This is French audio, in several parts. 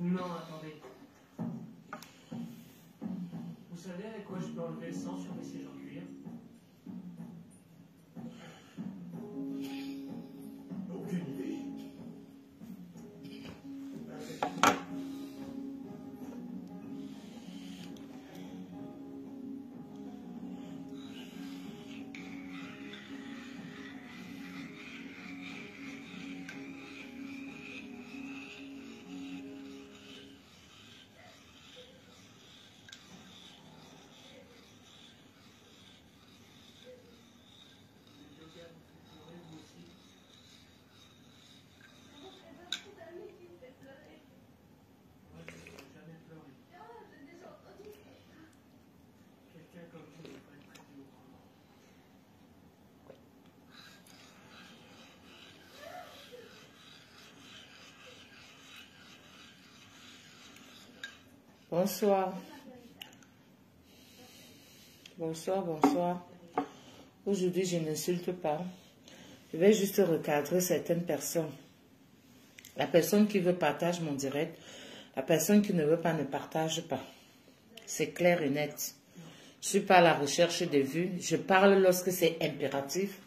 Non, attendez. Vous savez avec quoi je peux enlever le sang sur mes sièges en cuir? Aucune idée. Bonsoir. Bonsoir, bonsoir. Aujourd'hui, je n'insulte pas. Je vais juste recadrer certaines personnes. La personne qui veut partage mon direct. La personne qui ne veut pas ne partage pas. C'est clair et net. Je ne suis pas à la recherche des vues. Je parle lorsque c'est impératif.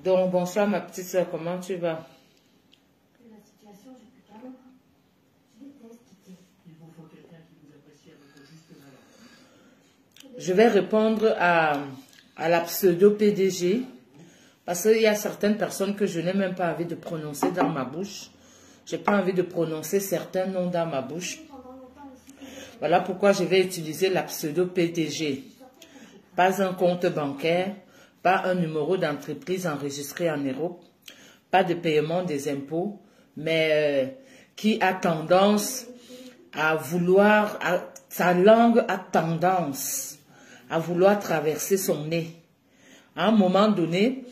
Donc, bonsoir ma petite soeur, comment tu vas? La situation, je peux pas. Je déteste quitter. Il vous faut quelqu'un qui vous apprécie avec vos justes valeurs. Je vais répondre à la pseudo-PDG. Parce qu'il y a certaines personnes que je n'ai même pas envie de prononcer dans ma bouche. Je n'ai pas envie de prononcer certains noms dans ma bouche. Voilà pourquoi je vais utiliser la pseudo-PDG. Pas un compte bancaire, pas un numéro d'entreprise enregistré en Europe, pas de paiement des impôts, mais qui a tendance à vouloir, sa langue a tendance à vouloir traverser son nez. À un moment donné,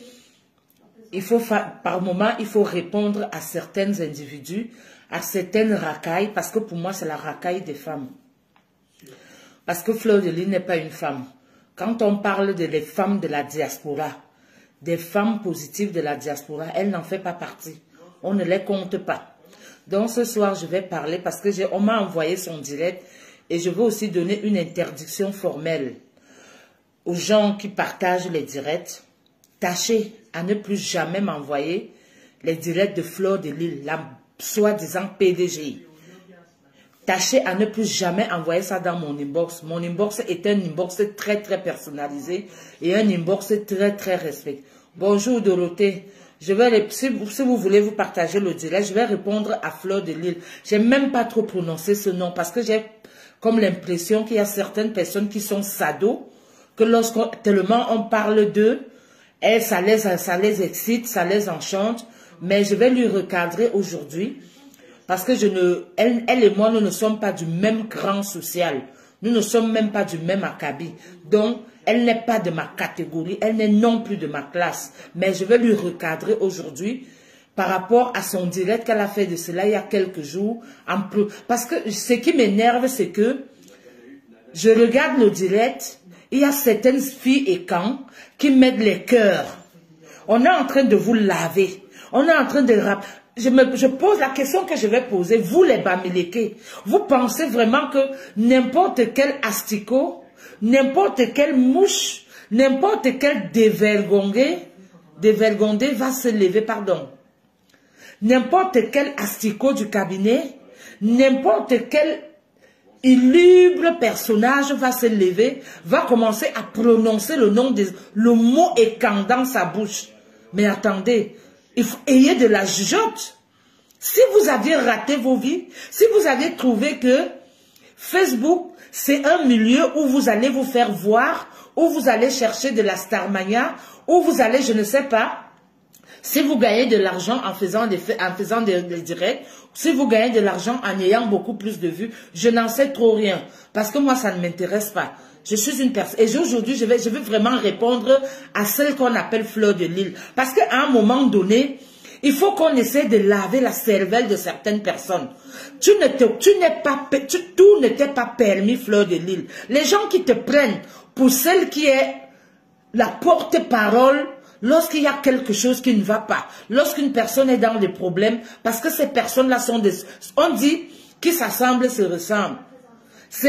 par moment, il faut répondre à certains individus, à certaines racailles, parce que pour moi, c'est la racaille des femmes. Parce que Fleur de Lys n'est pas une femme. Quand on parle des femmes de la diaspora, des femmes positives de la diaspora, elle n'en fait pas partie. On ne les compte pas. Donc ce soir, je vais parler parce que on m'a envoyé son direct et je veux aussi donner une interdiction formelle aux gens qui partagent les directs. Tâchez à ne plus jamais m'envoyer les directs de Fleur de Lys, la soi-disant PDG. Tâchez à ne plus jamais envoyer ça dans mon inbox. Mon inbox est un inbox très très personnalisé et un inbox très très respecté. Bonjour Dorothée. Je vais, si vous voulez vous partager le direct, je vais répondre à Fleur de Lys. J'ai même pas trop prononcé ce nom parce que j'ai comme l'impression qu'il y a certaines personnes qui sont sados, que tellement on parle d'eux, ça les excite, ça les enchante. Mais je vais lui recadrer aujourd'hui. Parce que elle et moi, nous ne sommes pas du même cran social. Nous ne sommes même pas du même acabit. Donc, elle n'est pas de ma catégorie. Elle n'est non plus de ma classe. Mais je vais lui recadrer aujourd'hui par rapport à son direct qu'elle a fait de cela il y a quelques jours. Parce que ce qui m'énerve, c'est que je regarde le direct. Il y a certaines filles et camps qui mettent les cœurs. On est en train de vous laver. On est en train de... Je pose la question que je vais poser, vous les Bamileke, vous pensez vraiment que n'importe quel asticot, n'importe quelle mouche, n'importe quel dévergondé va se lever, pardon. N'importe quel asticot du cabinet, n'importe quel illubre personnage va se lever, va commencer à prononcer le mot écant dans sa bouche. Mais attendez, il faut ayez de la jugeote. Si vous aviez raté vos vies, si vous aviez trouvé que Facebook, c'est un milieu où vous allez vous faire voir, où vous allez chercher de la starmania, où vous allez, je ne sais pas, si vous gagnez de l'argent en faisant des directs, si vous gagnez de l'argent en ayant beaucoup plus de vues, je n'en sais trop rien. Parce que moi, ça ne m'intéresse pas. Je suis une personne. Et aujourd'hui, je vais vraiment répondre à celle qu'on appelle Fleur de Lys. Parce qu'à un moment donné, il faut qu'on essaie de laver la cervelle de certaines personnes. Tout ne t'est pas permis, Fleur de Lys. Les gens qui te prennent pour celle qui est la porte-parole lorsqu'il y a quelque chose qui ne va pas, lorsqu'une personne est dans des problèmes, parce que ces personnes-là sont on dit qui s'assemblent se ressemblent.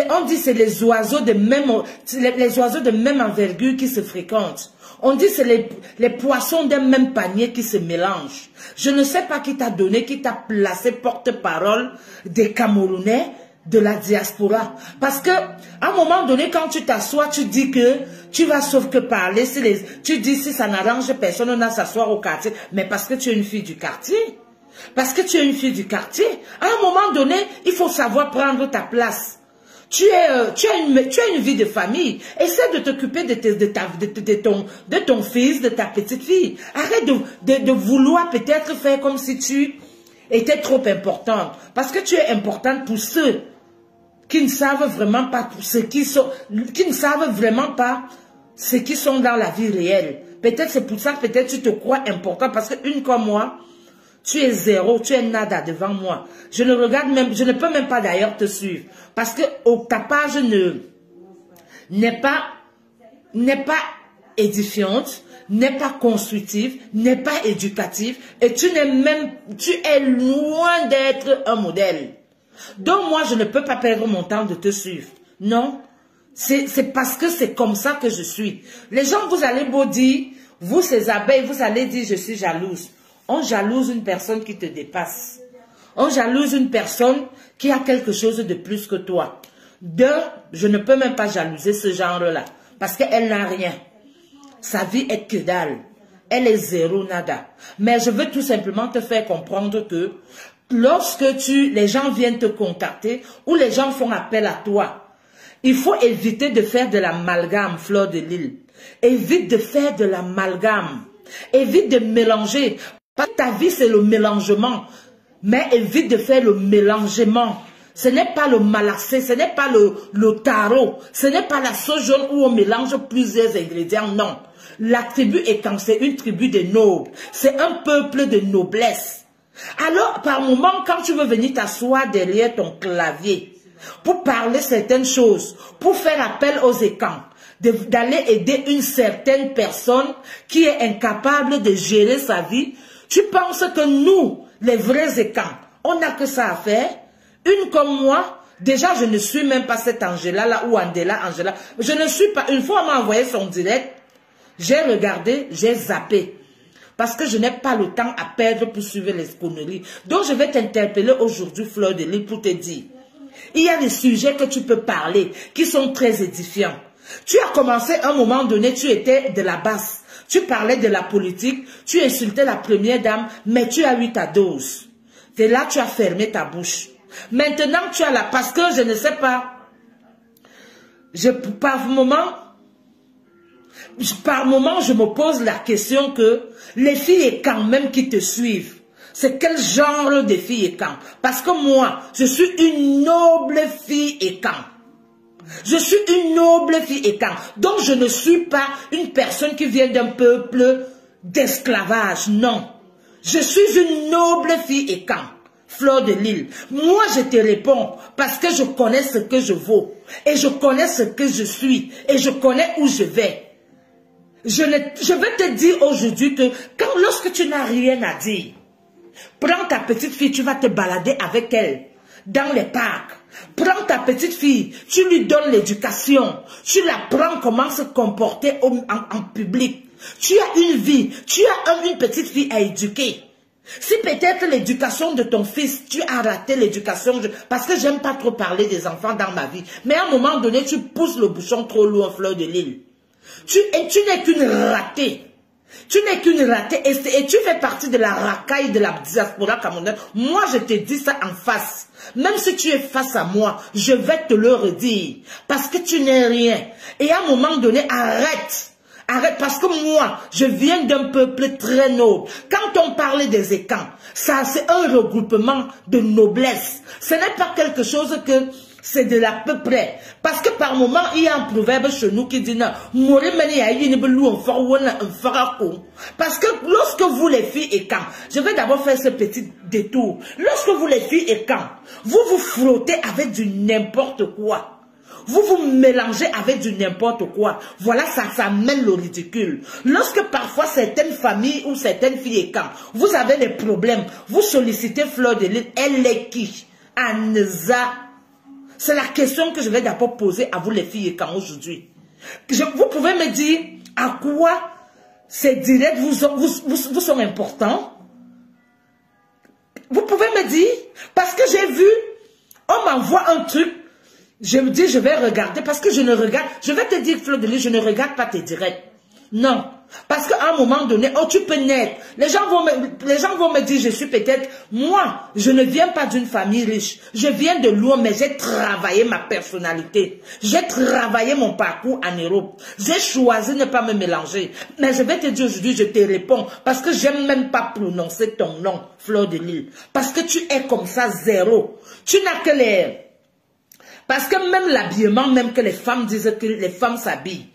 On dit c'est les oiseaux de même envergure qui se fréquentent. On dit c'est les poissons d'un même panier qui se mélangent. Je ne sais pas qui t'a donné, qui t'a placé porte-parole des Camerounais de la diaspora. Parce que à un moment donné, quand tu t'assois, tu dis que tu vas sauf que parler. Tu dis si ça n'arrange personne, on a s'asseoir au quartier. Mais parce que tu es une fille du quartier. Parce que tu es une fille du quartier. À un moment donné, il faut savoir prendre ta place. Tu as une vie de famille. Essaie de t'occuper de ton fils, de ta petite fille. Arrête de vouloir peut-être faire comme si tu étais trop importante. Parce que tu es importante pour ceux qui ne savent vraiment pas ce qui sont dans la vie réelle. Peut-être c'est pour ça que peut-être tu te crois important. Parce qu'une comme moi, tu es zéro, tu es nada devant moi. Je ne peux même pas d'ailleurs te suivre. Parce que ta page n'est pas édifiante, n'est pas constructive, n'est pas éducative. Et tu es loin d'être un modèle. Donc moi, je ne peux pas perdre mon temps de te suivre. Non, c'est parce que c'est comme ça que je suis. Les gens, vous allez beau dire, vous ces abeilles, vous allez dire je suis jalouse. On jalouse une personne qui te dépasse. On jalouse une personne qui a quelque chose de plus que toi. Je ne peux même pas jalouser ce genre-là. Parce qu'elle n'a rien. Sa vie est que dalle. Elle est zéro nada. Mais je veux tout simplement te faire comprendre que lorsque les gens viennent te contacter ou les gens font appel à toi, il faut éviter de faire de l'amalgame, Fleur de Lille. Évite de faire de l'amalgame. Évite de mélanger. Parce que ta vie, c'est le mélangement. Mais évite de faire le mélangement. Ce n'est pas le malassé, ce n'est pas le tarot. Ce n'est pas la sauce jaune où on mélange plusieurs ingrédients. Non. La tribu Ekang, c'est une tribu de nobles. C'est un peuple de noblesse. Alors, par moment, quand tu veux venir t'asseoir derrière ton clavier, pour parler certaines choses, pour faire appel aux Ekang, d'aller aider une certaine personne qui est incapable de gérer sa vie, tu penses que nous, les vrais Ekang, on n'a que ça à faire? Une comme moi, déjà je ne suis même pas cette Angela-là ou Angela. Je ne suis pas, une fois on m'a envoyé son direct, j'ai regardé, j'ai zappé. Parce que je n'ai pas le temps à perdre pour suivre les conneries. Donc je vais t'interpeller aujourd'hui, Fleur de Lille, pour te dire. Il y a des sujets que tu peux parler, qui sont très édifiants. Tu as commencé à un moment donné, tu étais de la basse. Tu parlais de la politique, tu insultais la première dame, mais tu as eu ta dose. Et là, tu as fermé ta bouche. Maintenant, tu as parce que je ne sais pas, par moment, je me pose la question que les filles quand même qui te suivent, c'est quel genre de filles et quand? Parce que moi, je suis une noble fille et quand? Je suis une noble fille et quand? Donc je ne suis pas une personne qui vient d'un peuple d'esclavage, non. Je suis une noble fille et quand? Fleur de Lille. Moi je te réponds parce que je connais ce que je vaux. Et je connais ce que je suis. Et je connais où je vais. Je vais te dire aujourd'hui que lorsque tu n'as rien à dire, prends ta petite fille, tu vas te balader avec elle dans les parcs. Prends ta petite fille, tu lui donnes l'éducation. Tu l'apprends comment se comporter en public. Tu as une vie, tu as une petite fille à éduquer. Si peut-être l'éducation de ton fils, tu as raté l'éducation, parce que j'aime pas trop parler des enfants dans ma vie, mais à un moment donné, tu pousses le bouchon trop loin, Fleur de Lille. Tu n'es qu'une ratée. Tu n'es qu'une ratée et tu fais partie de la racaille de la diaspora camerounaise. Moi, je te dis ça en face. Même si tu es face à moi, je vais te le redire. Parce que tu n'es rien. Et à un moment donné, arrête. Arrête, parce que moi, je viens d'un peuple très noble. Quand on parle des Ekang, ça c'est un regroupement de noblesse. Ce n'est pas quelque chose que c'est de l'à peu près. Parce que par moment, il y a un proverbe chez nous qui dit non, parce que lorsque vous les filles Ekang, je vais d'abord faire ce petit détour. Lorsque vous les filles Ekang, vous vous frottez avec du n'importe quoi. Vous vous mélangez avec du n'importe quoi. Voilà, ça mène le ridicule. Lorsque parfois certaines familles ou certaines filles Ekang, vous avez des problèmes, vous sollicitez Fleur de Lille, elle est qui? Anza. C'est la question que je vais d'abord poser à vous les filles et quand aujourd'hui. Vous pouvez me dire à quoi ces directs vous sont importants? Vous pouvez me dire, parce que j'ai vu, on m'envoie un truc, je me dis je vais regarder, parce que je ne regarde, je vais te dire Fleur de Lys, je ne regarde pas tes directs. Non, parce qu'à un moment donné, oh tu peux naître, les gens vont me dire je suis peut-être, moi je ne viens pas d'une famille riche, je viens de loin mais j'ai travaillé ma personnalité, j'ai travaillé mon parcours en Europe, j'ai choisi de ne pas me mélanger, mais je vais te dire aujourd'hui, je te réponds, parce que j'aime même pas prononcer ton nom, Fleur de Lys, parce que tu es comme ça zéro, tu n'as que les... Parce que même l'habillement, même que les femmes disent que les femmes s'habillent,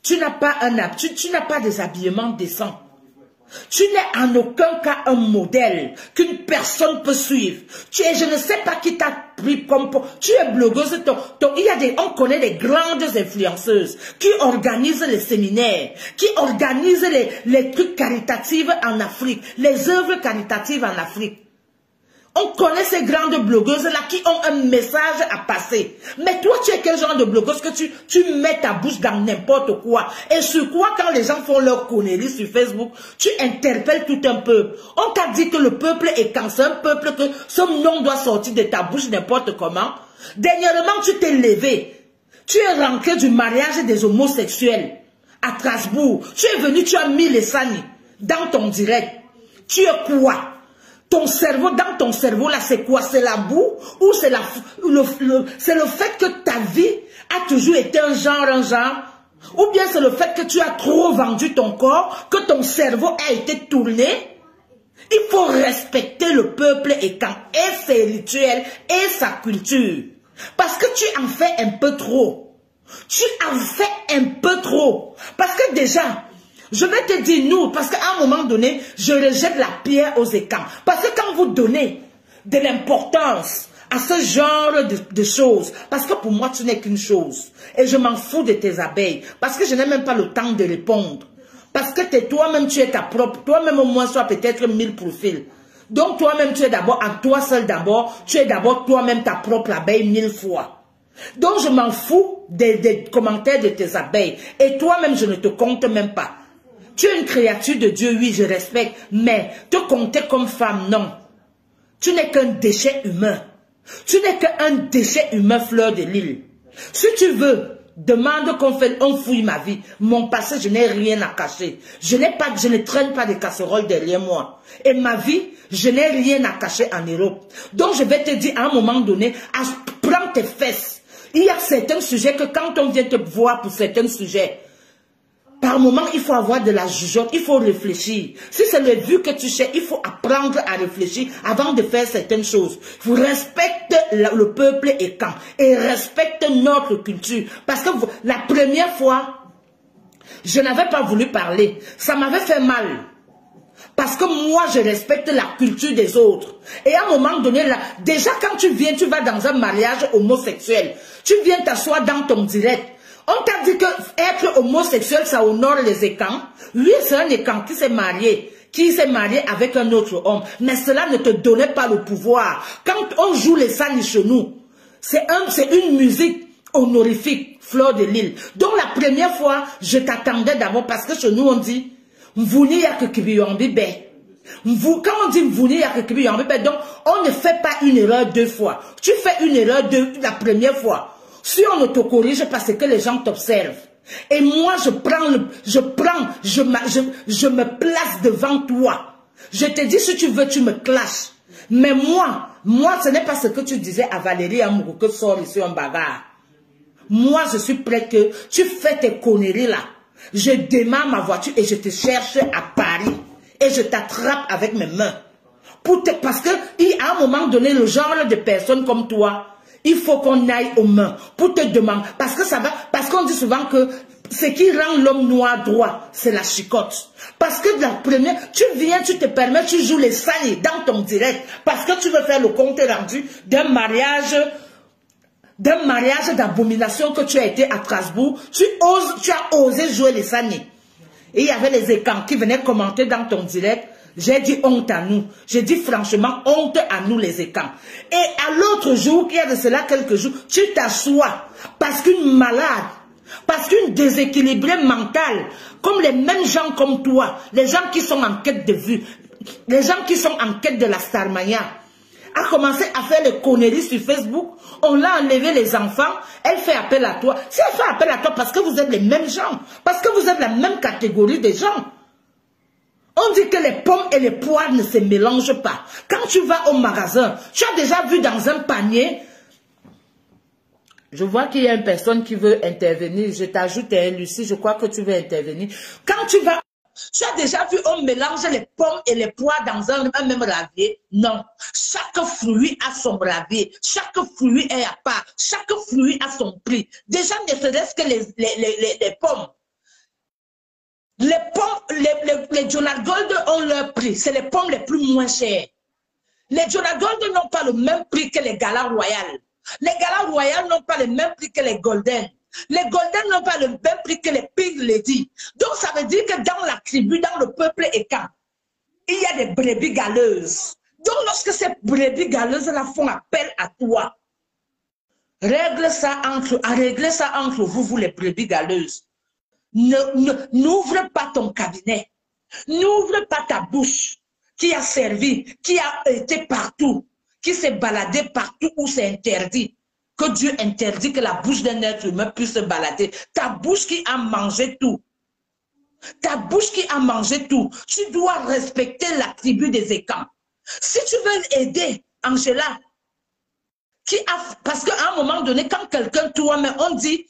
tu n'as pas tu n'as pas des habillements décents. Tu n'es en aucun cas un modèle qu'une personne peut suivre. Je ne sais pas qui t'a pris comme... Tu es blogueuse. On connaît des grandes influenceuses qui organisent les séminaires, qui organisent les trucs caritatifs en Afrique, les œuvres caritatives en Afrique. On connaît ces grandes blogueuses-là qui ont un message à passer. Mais toi, tu es quel genre de blogueuse que tu mets ta bouche dans n'importe quoi? Et sur quoi, quand les gens font leur conneries sur Facebook, tu interpelles tout un peuple. On t'a dit que le peuple est quand c'est un peuple que ce nom doit sortir de ta bouche n'importe comment. Dernièrement, tu t'es levé. Tu es rentré du mariage des homosexuels à Strasbourg. Tu es venu, tu as mis les sanis dans ton direct. Tu es quoi? Ton cerveau, dans ton cerveau là, c'est quoi? C'est la boue ou c'est le fait que ta vie a toujours été un genre? Ou bien c'est le fait que tu as trop vendu ton corps, que ton cerveau a été tourné? Il faut respecter le peuple et ses rituels et sa culture. Parce que tu en fais un peu trop. Tu en fais un peu trop. Parce que déjà... Je vais te dire nous, parce qu'à un moment donné, je rejette la pierre aux écans. Parce que quand vous donnez de l'importance à ce genre de choses, parce que pour moi, tu n'es qu'une chose. Et je m'en fous de tes abeilles. Parce que je n'ai même pas le temps de répondre. Parce que toi-même, tu es ta propre. Toi-même, au moins, soit peut-être 1000 profils. Donc, toi-même, tu es d'abord, en toi seul d'abord, tu es d'abord toi-même ta propre abeille 1000 fois. Donc, je m'en fous des commentaires de tes abeilles. Et toi-même, je ne te compte même pas. Tu es une créature de Dieu, oui, je respecte, mais te compter comme femme, non. Tu n'es qu'un déchet humain. Tu n'es qu'un déchet humain, Fleur de Lys. Si tu veux, demande qu'on fouille ma vie. Mon passé, je n'ai rien à cacher. Je ne traîne pas de casseroles derrière moi. Et ma vie, je n'ai rien à cacher en Europe. Donc je vais te dire à un moment donné, prends tes fesses. Il y a certains sujets que quand on vient te voir pour certains sujets, par moment, il faut avoir de la jugeote, il faut réfléchir. Si c'est le but que tu cherches, il faut apprendre à réfléchir avant de faire certaines choses. Vous respectez le peuple et quand, et respectez notre culture. Parce que la première fois, je n'avais pas voulu parler. Ça m'avait fait mal. Parce que moi, je respecte la culture des autres. Et à un moment donné, là, déjà quand tu viens, tu vas dans un mariage homosexuel. Tu viens t'asseoir dans ton direct. On t'a dit que être homosexuel, ça honore les écans. Lui, c'est un écan qui s'est marié avec un autre homme. Mais cela ne te donnait pas le pouvoir. Quand on joue les sanis chez nous, c'est une musique honorifique, Fleur de Lys. Donc la première fois, je t'attendais d'abord parce que chez nous, on dit, Mvouni yakekibiyambibe. Quand on dit Mvouni yakekibiyambibe, donc on ne fait pas une erreur deux fois. Tu fais une erreur la première fois. Si on ne te corrige parce que les gens t'observent. Et moi, je me place devant toi. Je te dis, si tu veux, tu me clashes. Mais moi, ce n'est pas ce que tu disais à Valérie Amourou que sort ici un bagarre. Moi, je suis prêt que tu fais tes conneries là. Je démarre ma voiture et je te cherche à Paris. Et je t'attrape avec mes mains. Parce que, à un moment donné, le genre de personnes comme toi, il faut qu'on aille aux mains pour te demander. Parce qu'on dit souvent que ce qui rend l'homme noir droit, c'est la chicotte. Parce que la première, tu viens, tu te permets, tu joues les saillies dans ton direct. Parce que tu veux faire le compte rendu d'un mariage d'abomination que tu as été à Strasbourg. Tu as osé jouer les saillies. Et il y avait les écans qui venaient commenter dans ton direct. J'ai dit honte à nous. J'ai dit franchement honte à nous les écans. Et à l'autre jour, il y a de cela quelques jours, tu t'assois parce qu'une malade, parce qu'une déséquilibrée mentale, comme les mêmes gens comme toi, les gens qui sont en quête de vue, les gens qui sont en quête de la Starmania, a commencé à faire les conneries sur Facebook, on l'a enlevé les enfants, elle fait appel à toi. Si elle fait appel à toi parce que vous êtes les mêmes gens, parce que vous êtes la même catégorie de gens. On dit que les pommes et les poires ne se mélangent pas. Quand tu vas au magasin, tu as déjà vu dans un panier. Je vois qu'il y a une personne qui veut intervenir. Je t'ajoute, Lucie, je crois que tu veux intervenir. Quand tu vas, tu as déjà vu, on mélange les pommes et les poires dans un même lavier? Non. Chaque fruit a son lavier. Chaque fruit est à part. Chaque fruit a son prix. Déjà, ne serait-ce que les pommes. Les pommes, les Jonah Gold ont leur prix. C'est les pommes les plus moins chères. Les Jonah Gold n'ont pas le même prix que les Gala Royal. Les Gala Royal n'ont pas le même prix que les Golden. Les Golden n'ont pas le même prix que les Pig Lady. Donc ça veut dire que dans la tribu, dans le peuple écan, il y a des brebis galeuses. Donc lorsque ces brebis galeuses-là font appel à toi, règle ça entre vous, vous les brebis galeuses. N'ouvre pas ton cabinet. N'ouvre pas ta bouche qui a servi, qui a été partout, qui s'est baladé partout où c'est interdit. Que Dieu interdit que la bouche d'un être humain puisse se balader. Ta bouche qui a mangé tout. Ta bouche qui a mangé tout. Tu dois respecter la tribu des écans. Si tu veux aider Angela, parce qu'à un moment donné, quand quelqu'un toi-même, on dit,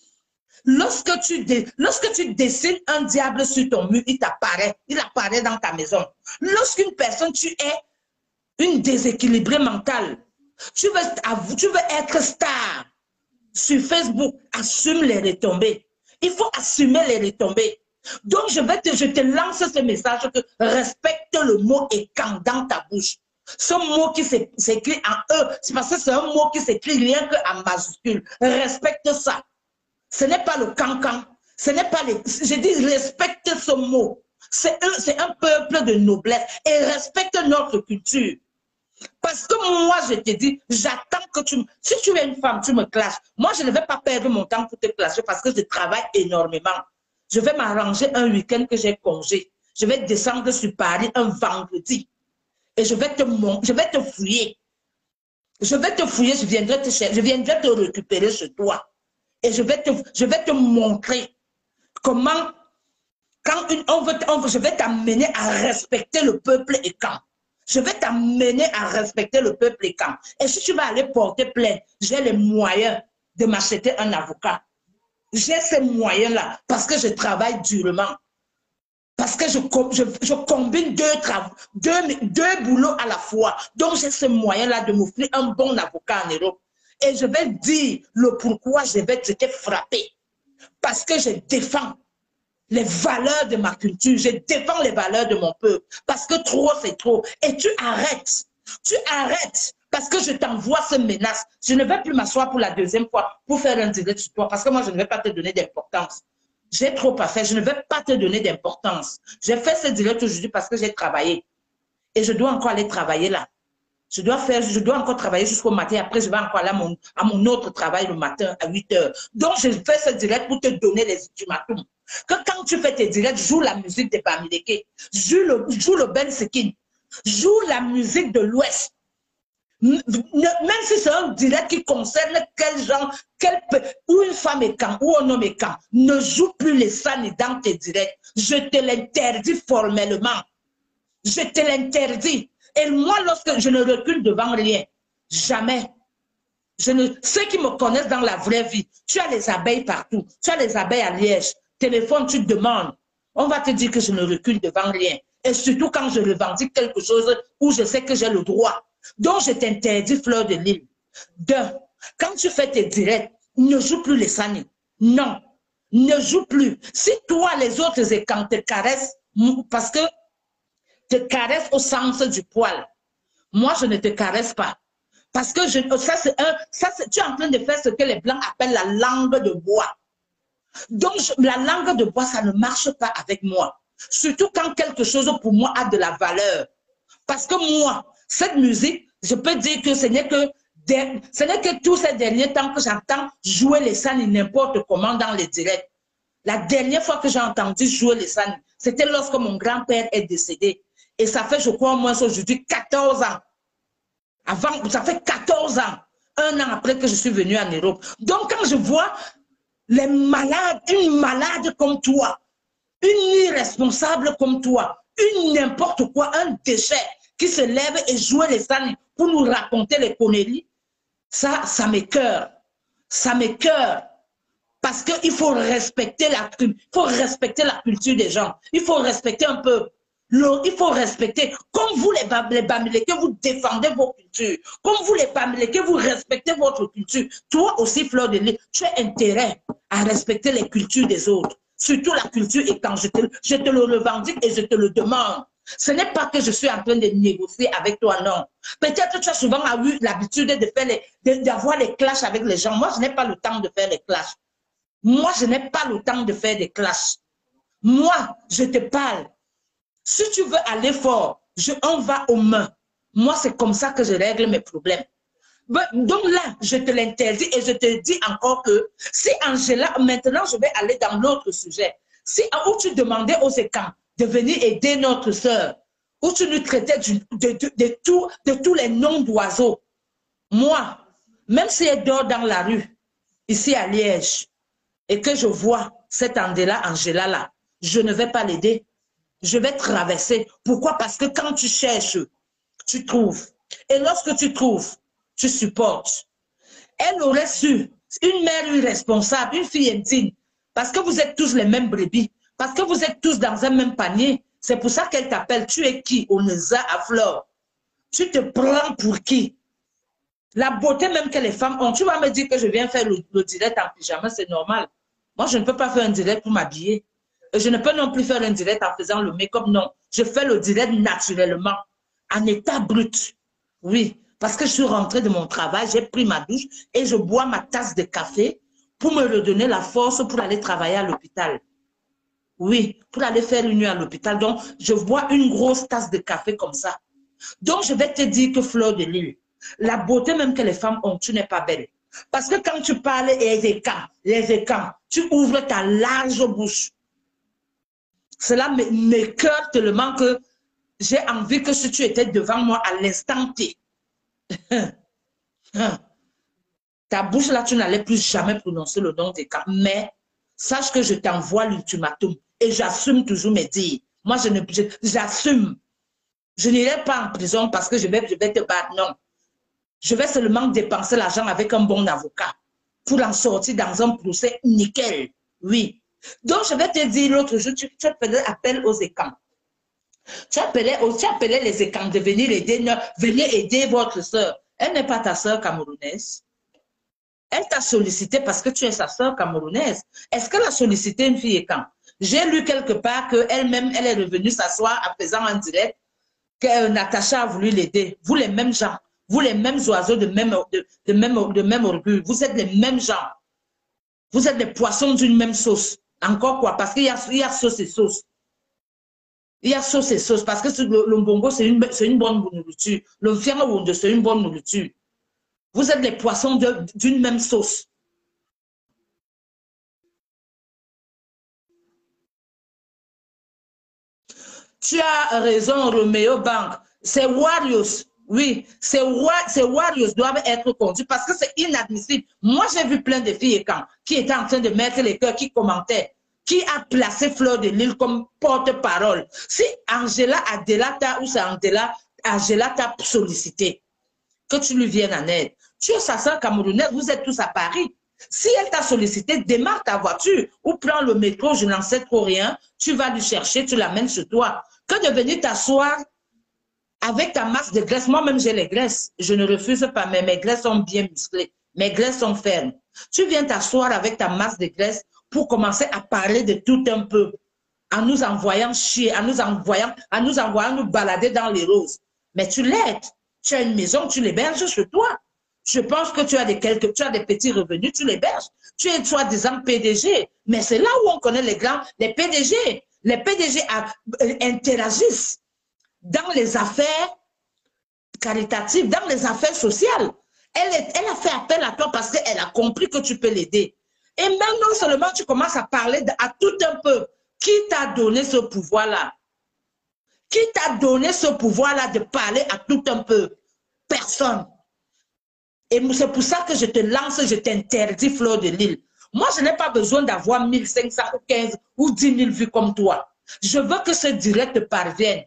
lorsque tu dessines un diable sur ton mur, il apparaît dans ta maison. Lorsqu'une personne, tu es une déséquilibrée mentale, tu veux être star sur Facebook, assume les retombées. Il faut assumer les retombées. Donc, je te lance ce message que respecte le mot écan dans ta bouche. Ce mot qui s'écrit en E, c'est parce que c'est un mot qui s'écrit rien qu'en majuscule. Respecte ça. Ce n'est pas le cancan. Ce n'est pas les... Je dis respecte ce mot. C'est un peuple de noblesse. Et respecte notre culture. Parce que moi, je te dis, j'attends que tu... Si tu es une femme, tu me clashes. Moi, je ne vais pas perdre mon temps pour te clasher parce que je travaille énormément. Je vais m'arranger un week-end que j'ai congé. Je vais descendre sur Paris un vendredi. Et je vais te fouiller. Je vais te fouiller, je viendrai te chercher, je viendrai te récupérer chez toi. Et je vais te montrer comment, je vais t'amener à respecter le peuple écan. Je vais t'amener à respecter le peuple écan. Et si tu vas aller porter plainte, j'ai les moyens de m'acheter un avocat. J'ai ces moyens-là parce que je travaille durement. Parce que je combine deux boulots à la fois. Donc j'ai ce moyen-là de m'offrir un bon avocat en Europe. Et je vais dire le pourquoi je t'ai frappé. Parce que je défends les valeurs de ma culture. Je défends les valeurs de mon peuple. Parce que trop, c'est trop. Et tu arrêtes. Tu arrêtes. Parce que je t'envoie ce menace. Je ne vais plus m'asseoir pour la deuxième fois pour faire un direct sur toi. Parce que moi, je ne vais pas te donner d'importance. J'ai trop à faire. Je ne vais pas te donner d'importance. J'ai fait ce direct aujourd'hui parce que j'ai travaillé. Et je dois encore aller travailler là. Je dois encore travailler jusqu'au matin. Après, je vais encore aller à mon autre travail le matin à 8 h. Donc, je fais ce direct pour te donner les ultimatums. Que quand tu fais tes directs, joue la musique des Bamileke, joue le Ben Sekin, joue la musique de l'Ouest. Même si c'est un direct qui concerne quel genre, ou une femme est quand, ou un homme est quand, ne joue plus les sani dans tes directs. Je te l'interdis formellement. Je te l'interdis. Et moi, lorsque je ne recule devant rien, jamais. Ceux qui me connaissent dans la vraie vie, tu as les abeilles partout. Tu as les abeilles à Liège. Téléphone, tu te demandes. On va te dire que je ne recule devant rien. Et surtout quand je revendique quelque chose où je sais que j'ai le droit. Donc, je t'interdis, Fleur de Lille. Quand tu fais tes directs, ne joue plus les sani. Non. Ne joue plus. Si toi, les autres, et quand te caresses, parce que te caresse au sens du poil. Moi, je ne te caresse pas. Parce que tu es en train de faire ce que les Blancs appellent la langue de bois. Donc, la langue de bois, ça ne marche pas avec moi. Surtout quand quelque chose pour moi a de la valeur. Parce que moi, cette musique, je peux dire que ce n'est que tous ces derniers temps que j'entends jouer les sani n'importe comment dans les directs. La dernière fois que j'ai entendu jouer les sani, c'était lorsque mon grand-père est décédé. Et ça fait, je crois, au moins aujourd'hui 14 ans. Avant, ça fait 14 ans. Un an après que je suis venue en Europe. Donc, quand je vois les malades, une malade comme toi, une irresponsable comme toi, une n'importe quoi, un déchet qui se lève et joue les sani pour nous raconter les conneries, ça m'écoeure. Ça m'écoeure. Parce qu'il faut respecter la culture des gens. Il faut respecter un peu. Il faut respecter. Comme vous, les Bamileke, vous défendez vos cultures. Comme vous, les Bamileke, vous respectez votre culture. Toi aussi, Fleur de Lys, tu as intérêt à respecter les cultures des autres. Surtout la culture étant, je te le revendique et je te le demande. Ce n'est pas que je suis en train de négocier avec toi, non. Peut-être que tu as souvent eu l'habitude d'avoir les clashs avec les gens. Moi, je n'ai pas le temps de faire les clashs. Moi, je n'ai pas le temps de faire des clashs. Moi, je te parle. Si tu veux aller fort, on va aux mains. Moi, c'est comme ça que je règle mes problèmes. Donc là, je te l'interdis et je te dis encore que si Angela, maintenant je vais aller dans l'autre sujet. Si où tu demandais aux écans de venir aider notre sœur, où tu nous traitais de tous les noms d'oiseaux, moi, même si elle dort dans la rue, ici à Liège, et que je vois cette Angela là, je ne vais pas l'aider. Je vais traverser. Pourquoi? Parce que quand tu cherches, tu trouves. Et lorsque tu trouves, tu supportes. Elle aurait su, une mère irresponsable, une fille indigne, parce que vous êtes tous les mêmes brebis, parce que vous êtes tous dans un même panier. C'est pour ça qu'elle t'appelle. Tu es qui? Oneza à Flore. Tu te prends pour qui? La beauté même que les femmes ont. Tu vas me dire que je viens faire le direct en pyjama, c'est normal. Moi, je ne peux pas faire un direct pour m'habiller. Et je ne peux non plus faire un direct en faisant le make-up, non. Je fais le direct naturellement, en état brut. Oui, parce que je suis rentrée de mon travail, j'ai pris ma douche et je bois ma tasse de café pour me redonner la force pour aller travailler à l'hôpital. Oui, pour aller faire une nuit à l'hôpital. Donc, je bois une grosse tasse de café comme ça. Donc, je vais te dire que Fleur de Lys, la beauté même que les femmes ont, tu n'es pas belle. Parce que quand tu parles les écans, tu ouvres ta large bouche. Cela m'écoeure tellement que j'ai envie que si tu étais devant moi à l'instant T, ta bouche là, tu n'allais plus jamais prononcer le nom des camps. Mais sache que je t'envoie l'ultimatum et j'assume toujours mes dires. Moi, j'assume. Je n'irai pas en prison parce que je vais te battre, non. Je vais seulement dépenser l'argent avec un bon avocat pour en sortir dans un procès nickel. Oui. Donc, je vais te dire l'autre jour, tu faisais appel aux écans. Tu appelais les écans de venir aider votre soeur. Elle n'est pas ta soeur camerounaise. Elle t'a sollicité parce que tu es sa soeur camerounaise. Est-ce qu'elle a sollicité une fille écan? J'ai lu quelque part qu'elle-même, elle est revenue s'asseoir en faisant un direct que Natacha a voulu l'aider. Vous les mêmes gens, vous les mêmes oiseaux de même orgueil, vous êtes les mêmes gens. Vous êtes des poissons d'une même sauce. Encore quoi? Parce qu'il y a sauce et sauce. Il y a sauce et sauce. Parce que le mbongo, c'est une bonne nourriture. Le fiango, c'est une bonne nourriture. Vous êtes les poissons d'une même sauce. Tu as raison, Roméo Bank. C'est Warriors. Oui, ces Warriors doivent être conduits parce que c'est inadmissible. Moi, j'ai vu plein de filles qui étaient en train de mettre les cœurs, qui commentaient, qui a placé Fleur de Lys comme porte-parole. Si Angela ou c'est Angela t'a sollicité, que tu lui viennes en aide. Tu es sa soeur camerounaise, vous êtes tous à Paris. Si elle t'a sollicité, démarre ta voiture ou prends le métro, je n'en sais trop rien, tu vas lui chercher, tu l'amènes chez toi. Que de venir t'asseoir avec ta masse de graisse. Moi-même, j'ai les graisses. Je ne refuse pas, mais mes graisses sont bien musclées. Mes graisses sont fermes. Tu viens t'asseoir avec ta masse de graisse pour commencer à parler de tout un peu, en nous envoyant chier, en nous envoyant nous balader dans les roses. Mais tu l'aides. Tu as une maison, tu l'héberges chez toi. Je pense que tu as des petits revenus, tu l'héberges. Tu es soi-disant PDG. Mais c'est là où on connaît les PDG. Les PDG interagissent. dans les affaires caritatives, dans les affaires sociales. Elle a fait appel à toi parce qu'elle a compris que tu peux l'aider. Et maintenant seulement tu commences à parler à tout un peu. Qui t'a donné ce pouvoir-là? Qui t'a donné ce pouvoir-là de parler à tout un peu? Personne. Et c'est pour ça que je te lance, je t'interdis, Fleur de Lille. Moi, je n'ai pas besoin d'avoir 1500 ou 15 ou 10 000 vues comme toi. Je veux que ce direct parvienne.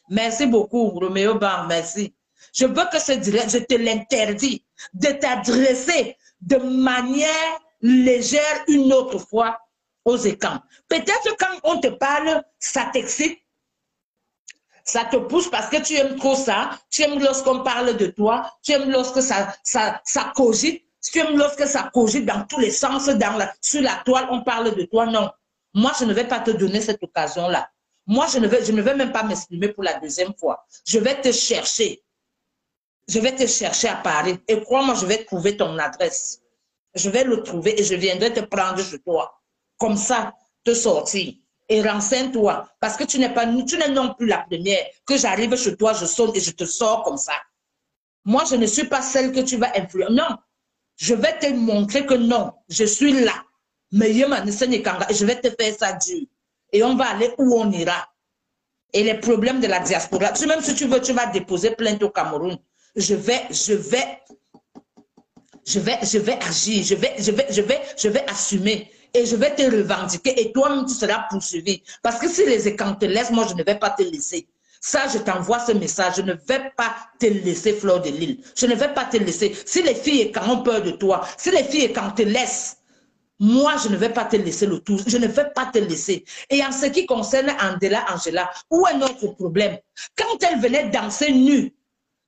Merci beaucoup, Roméo Bar, merci. Je veux que ce direct, je te l'interdis de t'adresser de manière légère une autre fois aux écrans. Peut-être quand on te parle, ça t'excite, ça te pousse parce que tu aimes trop ça, tu aimes lorsqu'on parle de toi, tu aimes lorsque ça cogite, tu aimes lorsque ça cogite dans tous les sens, sur la toile, on parle de toi. Non, moi je ne vais pas te donner cette occasion-là. Moi je ne vais même pas m'exprimer pour la deuxième fois. Je vais te chercher. Je vais te chercher à Paris et crois-moi, je vais trouver ton adresse. Je vais le trouver et je viendrai te prendre chez toi. Comme ça, te sortir. Et renseigne-toi. Parce que tu n'es non plus la première. Que j'arrive chez toi, je sonne et je te sors comme ça. Moi, je ne suis pas celle que tu vas influencer. Non. Je vais te montrer que non. Je suis là. Mais je vais te faire ça dur. Et on va aller où on ira. Et les problèmes de la diaspora. Même si tu veux, tu vas déposer plainte au Cameroun. Je vais agir, je vais assumer et je vais te revendiquer et toi-même tu seras poursuivi. Parce que si les écrans te laissent, moi je ne vais pas te laisser. Ça, je t'envoie ce message, je ne vais pas te laisser, Fleur de Lille. Je ne vais pas te laisser. Si les filles écrans ont peur de toi, si les filles écrans te laissent, moi, je ne vais pas te laisser le tout. Je ne vais pas te laisser. Et en ce qui concerne Andela Angela, où est notre problème? Quand elle venait danser nue,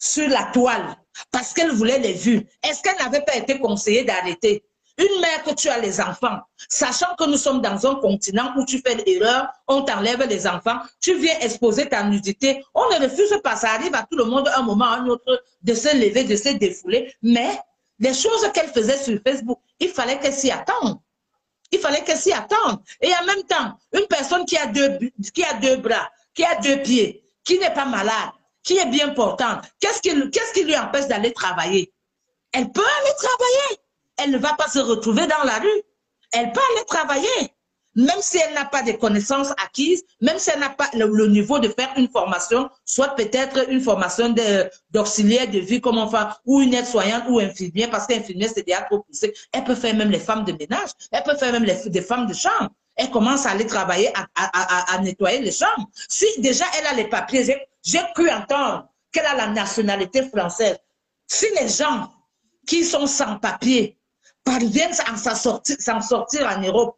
sur la toile, parce qu'elle voulait les vues. Est-ce qu'elle n'avait pas été conseillée d'arrêter? Une mère que tu as les enfants, sachant que nous sommes dans un continent où tu fais l'erreur, on t'enlève les enfants, tu viens exposer ta nudité, on ne refuse pas, ça arrive à tout le monde un moment ou un autre de se lever, de se défouler, mais les choses qu'elle faisait sur Facebook, il fallait qu'elle s'y attende. Il fallait qu'elle s'y attende. Et en même temps, une personne qui a deux bras, qui a 2 pieds, qui n'est pas malade, qui est bien portante, qu'est-ce qui lui empêche d'aller travailler? Elle peut aller travailler. Elle ne va pas se retrouver dans la rue. Elle peut aller travailler. Même si elle n'a pas de connaissances acquises, même si elle n'a pas le niveau de faire une formation, soit peut-être une formation d'auxiliaire de vie comme enfin, ou une aide-soignante ou infirmière, parce qu'infirmière c'est déjà trop poussé. Elle peut faire même les femmes de ménage, elle peut faire même des femmes de chambre. Elle commence à aller travailler, à nettoyer les chambres. Si déjà elle a les papiers, j'ai cru entendre qu'elle a la nationalité française. Si les gens qui sont sans papier parviennent à s'en sortir en Europe,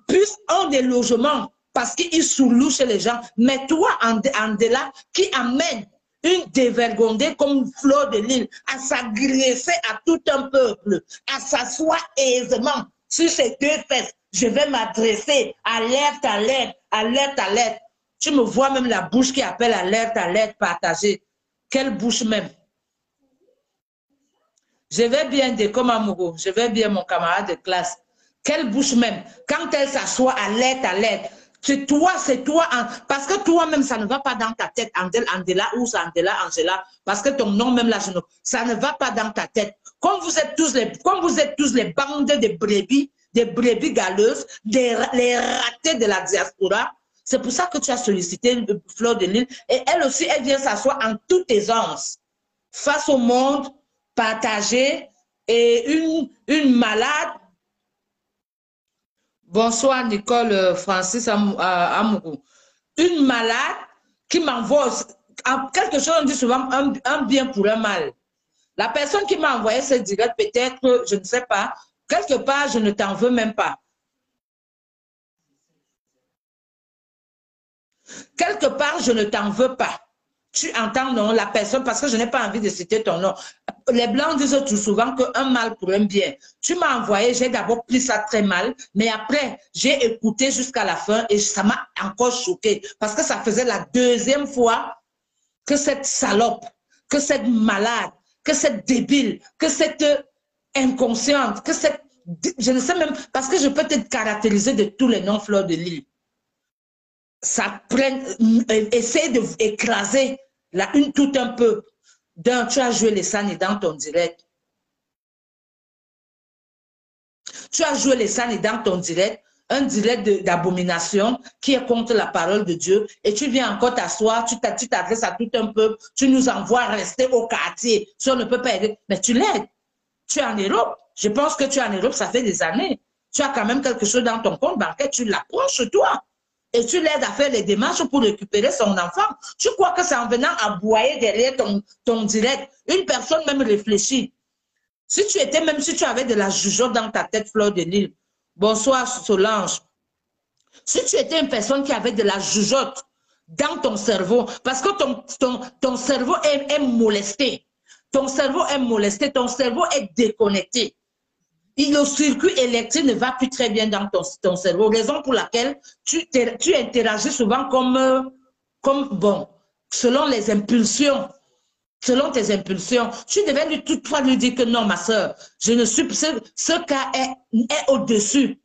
plus ont des logements parce qu'ils sous-louent chez les gens, mais toi, Andela, qui amène une dévergondée comme Fleur de Lille à s'agresser à tout un peuple, à s'asseoir aisément sur ses 2 fesses, je vais m'adresser, alerte, alerte, alerte, alerte. Tu me vois même la bouche qui appelle alerte, alerte, partagée. Quelle bouche même? Je vais bien de comme Amourou, je vais bien mon camarade de classe. Quelle bouche même? Quand elle s'assoit, alerte, alerte. C'est toi, parce que toi-même, ça ne va pas dans ta tête, Andela ou Andela Angela, parce que ton nom même là, ça ne va pas dans ta tête. Comme vous êtes tous les bandes de brebis galeuses, les ratés de la diaspora, c'est pour ça que tu as sollicité Fleur de Lille. Et elle aussi, elle vient s'asseoir en toute aisance, face au monde, partagée, et une malade. Bonsoir Nicole Francis Amourou. Une malade qui m'envoie quelque chose, on dit souvent un bien pour un mal. La personne qui m'a envoyé ce direct, peut-être, je ne sais pas, quelque part, je ne t'en veux même pas. Quelque part, je ne t'en veux pas. Tu entends, non, la personne, parce que je n'ai pas envie de citer ton nom. Les Blancs disent tout souvent qu'un mal pour un bien. Tu m'as envoyé, j'ai d'abord pris ça très mal, mais après, j'ai écouté jusqu'à la fin et ça m'a encore choqué. Parce que ça faisait la 2e fois que cette salope, que cette malade, que cette débile, que cette inconsciente, que cette... Je ne sais même... Parce que je peux te caractériser de tous les noms Fleur de Lille. ça prenne, essaie d'écraser la une tout un peu. D'un, tu as joué les Sani dans ton direct. Tu as joué les Sani dans ton direct, un direct d'abomination qui est contre la parole de Dieu, et tu viens encore t'asseoir, tu t'adresses à tout un peuple, tu nous envoies rester au quartier, si on ne peut pas aider, mais tu l'aides. Tu es en Europe, je pense que tu es en Europe, ça fait des années. Tu as quand même quelque chose dans ton compte bancaire, tu l'approches toi. Et tu l'aides à faire les démarches pour récupérer son enfant. Tu crois que c'est en venant aboyer derrière ton direct. Une personne même réfléchit. Si tu étais, même si tu avais de la jugeote dans ta tête, Fleur de Lille, bonsoir Solange. Si tu étais une personne qui avait de la jugeote dans ton cerveau, parce que ton cerveau est molesté. Ton cerveau est molesté, ton cerveau est déconnecté. Le circuit électrique ne va plus très bien dans ton cerveau, raison pour laquelle tu interagis souvent comme bon, selon les impulsions, selon tes impulsions. Tu devais toutefois lui dire que non, ma soeur, je ne suis ce cas est au-dessus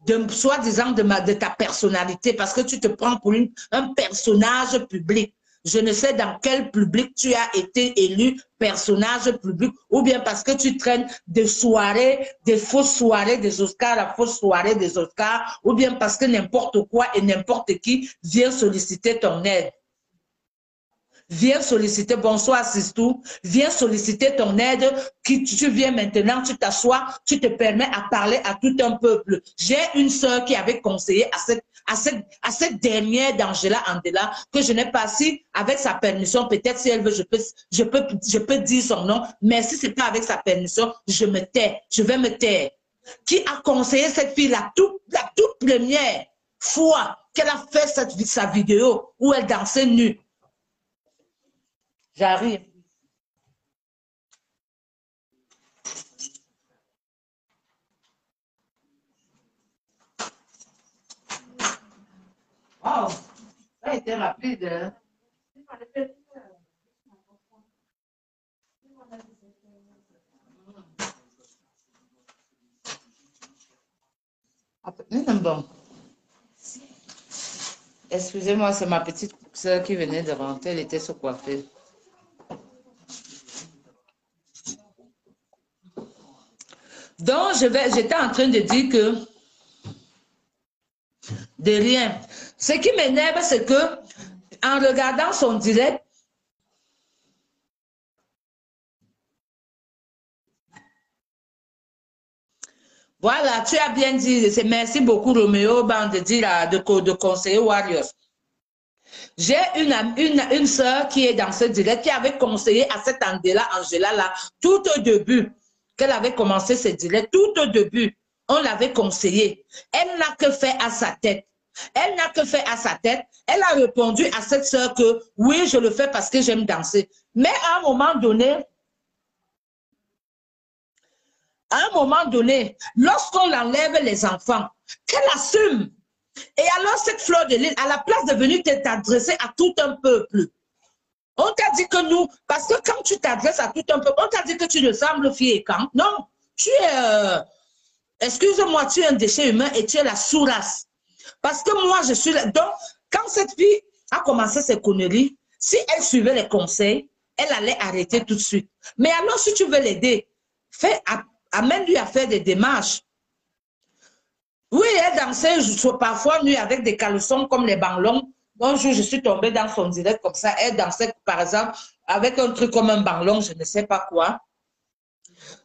de soi-disant de ta personnalité, parce que tu te prends pour un personnage public. Je ne sais dans quel public tu as été élu personnage public, ou bien parce que tu traînes des soirées, des fausses soirées des Oscars, la fausse soirée des Oscars, ou bien parce que n'importe quoi et n'importe qui vient solliciter ton aide. Viens solliciter, bonsoir Sistou, viens solliciter ton aide, tu viens maintenant, tu t'assois, tu te permets à parler à tout un peuple. J'ai une sœur qui avait conseillé à cette dernière d'Angela Andela, que je n'ai pas, si avec sa permission, peut-être si elle veut, je peux dire son nom, mais si c'est pas avec sa permission, je me tais, je vais me taire. Qui a conseillé cette fille la toute première fois qu'elle a fait sa vidéo où elle dansait nue? J'arrive. Wow, ça a été rapide. Hein? Bon. Excusez-moi, c'est ma petite soeur qui venait de rentrer, elle était sous coiffée. Donc, j'étais en train de dire que de rien. Ce qui m'énerve, c'est que en regardant son direct, voilà, tu as bien dit, merci beaucoup Roméo, de conseiller Warriors. J'ai une soeur qui est dans ce direct, qui avait conseillé à cette Angela là, tout au début, qu'elle avait commencé ce direct, tout au début, on l'avait conseillé. Elle n'a que fait à sa tête. Elle n'a que fait à sa tête. Elle a répondu à cette soeur que oui, je le fais parce que j'aime danser. Mais à un moment donné, lorsqu'on enlève les enfants, qu'elle assume. Et alors, cette Fleur de Lille, à la place de venir t'adresser à tout un peuple, on t'a dit que nous, parce que quand tu t'adresses à tout un peuple, on t'a dit que tu ressembles fille et camp. Non, tu es, excuse-moi, tu es un déchet humain et tu es la sous-race. Parce que moi, je suis là. Donc, quand cette fille a commencé ses conneries, si elle suivait les conseils, elle allait arrêter tout de suite. Mais alors, si tu veux l'aider, amène-lui à faire des démarches. Oui, elle dansait parfois nuit avec des caleçons comme les banglons. Un jour, je suis tombée dans son direct comme ça. Elle dansait, par exemple, avec un truc comme un banglon, je ne sais pas quoi.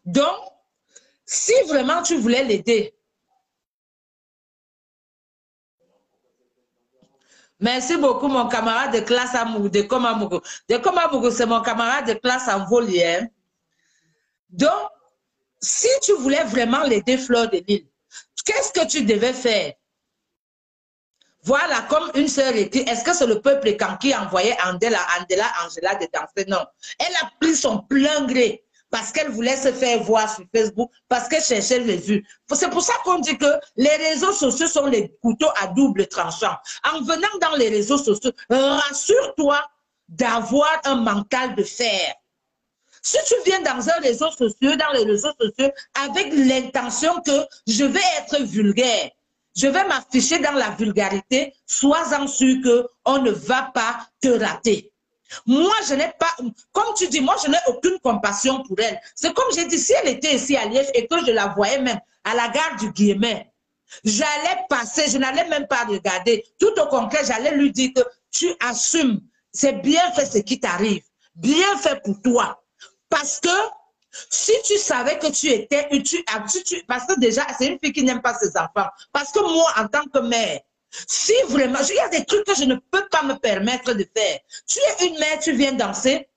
Donc, si vraiment tu voulais l'aider, merci beaucoup, mon camarade de classe Amougou, de Komamougou. De Komamougou, c'est mon camarade de classe en volière. Donc, si tu voulais vraiment l'aider, Fleur de Lille, qu'est-ce que tu devais faire? Voilà, comme une sœur était, est-ce que c'est le peuple qui envoyait Angela de danser? Non. Elle a pris son plein gré parce qu'elle voulait se faire voir sur Facebook, parce qu'elle cherchait les vues. C'est pour ça qu'on dit que les réseaux sociaux sont les couteaux à double tranchant. En venant dans les réseaux sociaux, rassure-toi d'avoir un mental de fer. Si tu viens dans les réseaux sociaux avec l'intention que je vais être vulgaire, je vais m'afficher dans la vulgarité, sois-en sûr qu'on ne va pas te rater. Moi, je n'ai pas, comme tu dis, moi, je n'ai aucune compassion pour elle. C'est comme j'ai dit, si elle était ici à Liège et que je la voyais même à la gare du Guillemet, j'allais passer, je n'allais même pas regarder. Tout au contraire, j'allais lui dire que tu assumes, c'est bien fait ce qui t'arrive, bien fait pour toi. Parce que si tu savais que tu étais, parce que déjà, c'est une fille qui n'aime pas ses enfants. Parce que moi, en tant que mère, si vraiment, il y a des trucs que je ne peux pas me permettre de faire. Tu es une mère, tu viens danser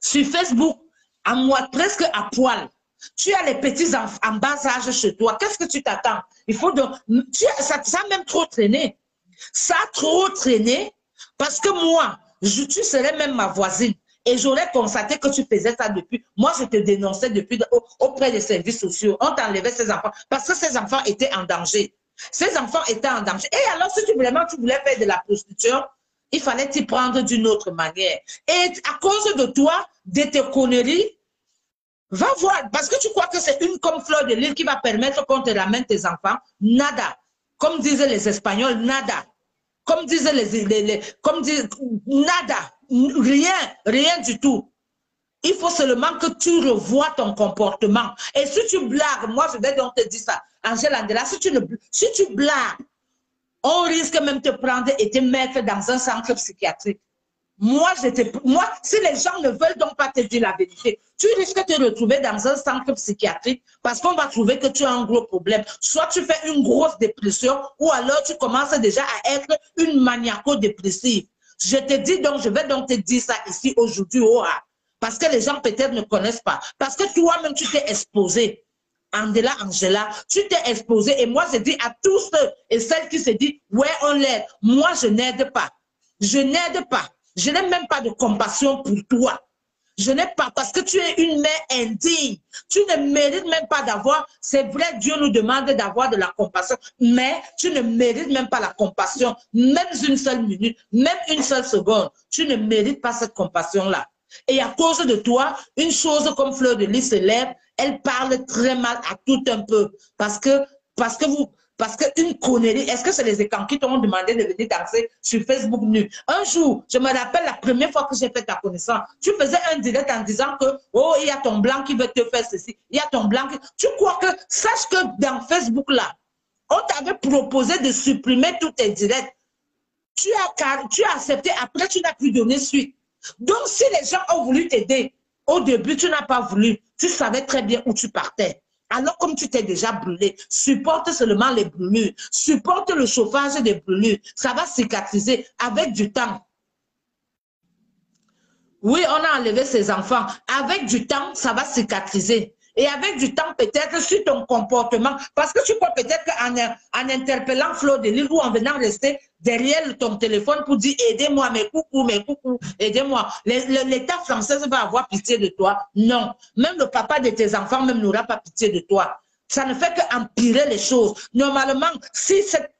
sur Facebook, à moi, presque à poil. Tu as les petits enfants en bas âge chez toi. Qu'est-ce que tu t'attends? Il faut donc, ça a même trop traîné. Ça a trop traîné parce que moi, tu serais même ma voisine. Et j'aurais constaté que tu faisais ça depuis. Moi, je te dénonçais depuis auprès des services sociaux. On t'enlevait ces enfants parce que ces enfants étaient en danger. Ces enfants étaient en danger. Et alors, si tu voulais faire de la prostitution, il fallait t'y prendre d'une autre manière. Et à cause de toi, de tes conneries, va voir. Parce que tu crois que c'est une comme Fleur de Lys qui va permettre qu'on te ramène tes enfants. Nada. Comme disaient les Espagnols, nada. Comme disaient nada. Rien du tout. Il faut seulement que tu revoies ton comportement. Et si tu blagues, moi je vais donc te dire ça, Angèle Andela, si tu blagues, on risque même de te prendre et te mettre dans un centre psychiatrique. Moi, si les gens ne veulent donc pas te dire la vérité, tu risques de te retrouver dans un centre psychiatrique parce qu'on va trouver que tu as un gros problème. Soit tu fais une grosse dépression ou alors tu commences déjà à être une maniaco-dépressive. Je te dis donc, je vais donc te dire ça ici aujourd'hui, parce que les gens peut-être ne connaissent pas. Parce que toi-même, tu t'es exposé. Angela, tu t'es exposé. Et moi, je dis à tous ceux et celles qui se disent, ouais, on l'aide. Moi, je n'aide pas. Je n'aide pas. Je n'ai même pas de compassion pour toi. Je n'ai pas, parce que tu es une mère indigne. Tu ne mérites même pas d'avoir, c'est vrai, Dieu nous demande d'avoir de la compassion, mais tu ne mérites même pas la compassion, même une seule minute, même une seule seconde. Tu ne mérites pas cette compassion-là. Et à cause de toi, une chose comme Fleur de Lys se lève, elle parle très mal à tout un peu. Parce qu'une connerie, est-ce que c'est les écans qui t'ont demandé de venir danser sur Facebook nu? Un jour, je me rappelle la première fois que j'ai fait ta connaissance, tu faisais un direct en disant que, oh, il y a ton blanc qui veut te faire ceci, il y a ton blanc qui... Tu crois que, sache que dans Facebook là, on t'avait proposé de supprimer tous tes directs. Tu as accepté, après tu n'as plus donné suite. Donc, si les gens ont voulu t'aider, au début, tu n'as pas voulu. Tu savais très bien où tu partais. Alors, comme tu t'es déjà brûlé, supporte seulement les brûlures. Supporte le chauffage des brûlures. Ça va cicatriser avec du temps. Oui, on a enlevé ses enfants. Avec du temps, ça va cicatriser. Et avec du temps, peut-être, sur ton comportement, parce que tu crois peut-être qu'en interpellant Fleur de Lys ou en venant rester derrière ton téléphone pour dire « Aidez-moi, mes coucous, aidez-moi ». L'État français va avoir pitié de toi. Non. Même le papa de tes enfants même n'aura pas pitié de toi. Ça ne fait qu'empirer les choses. Normalement, si cette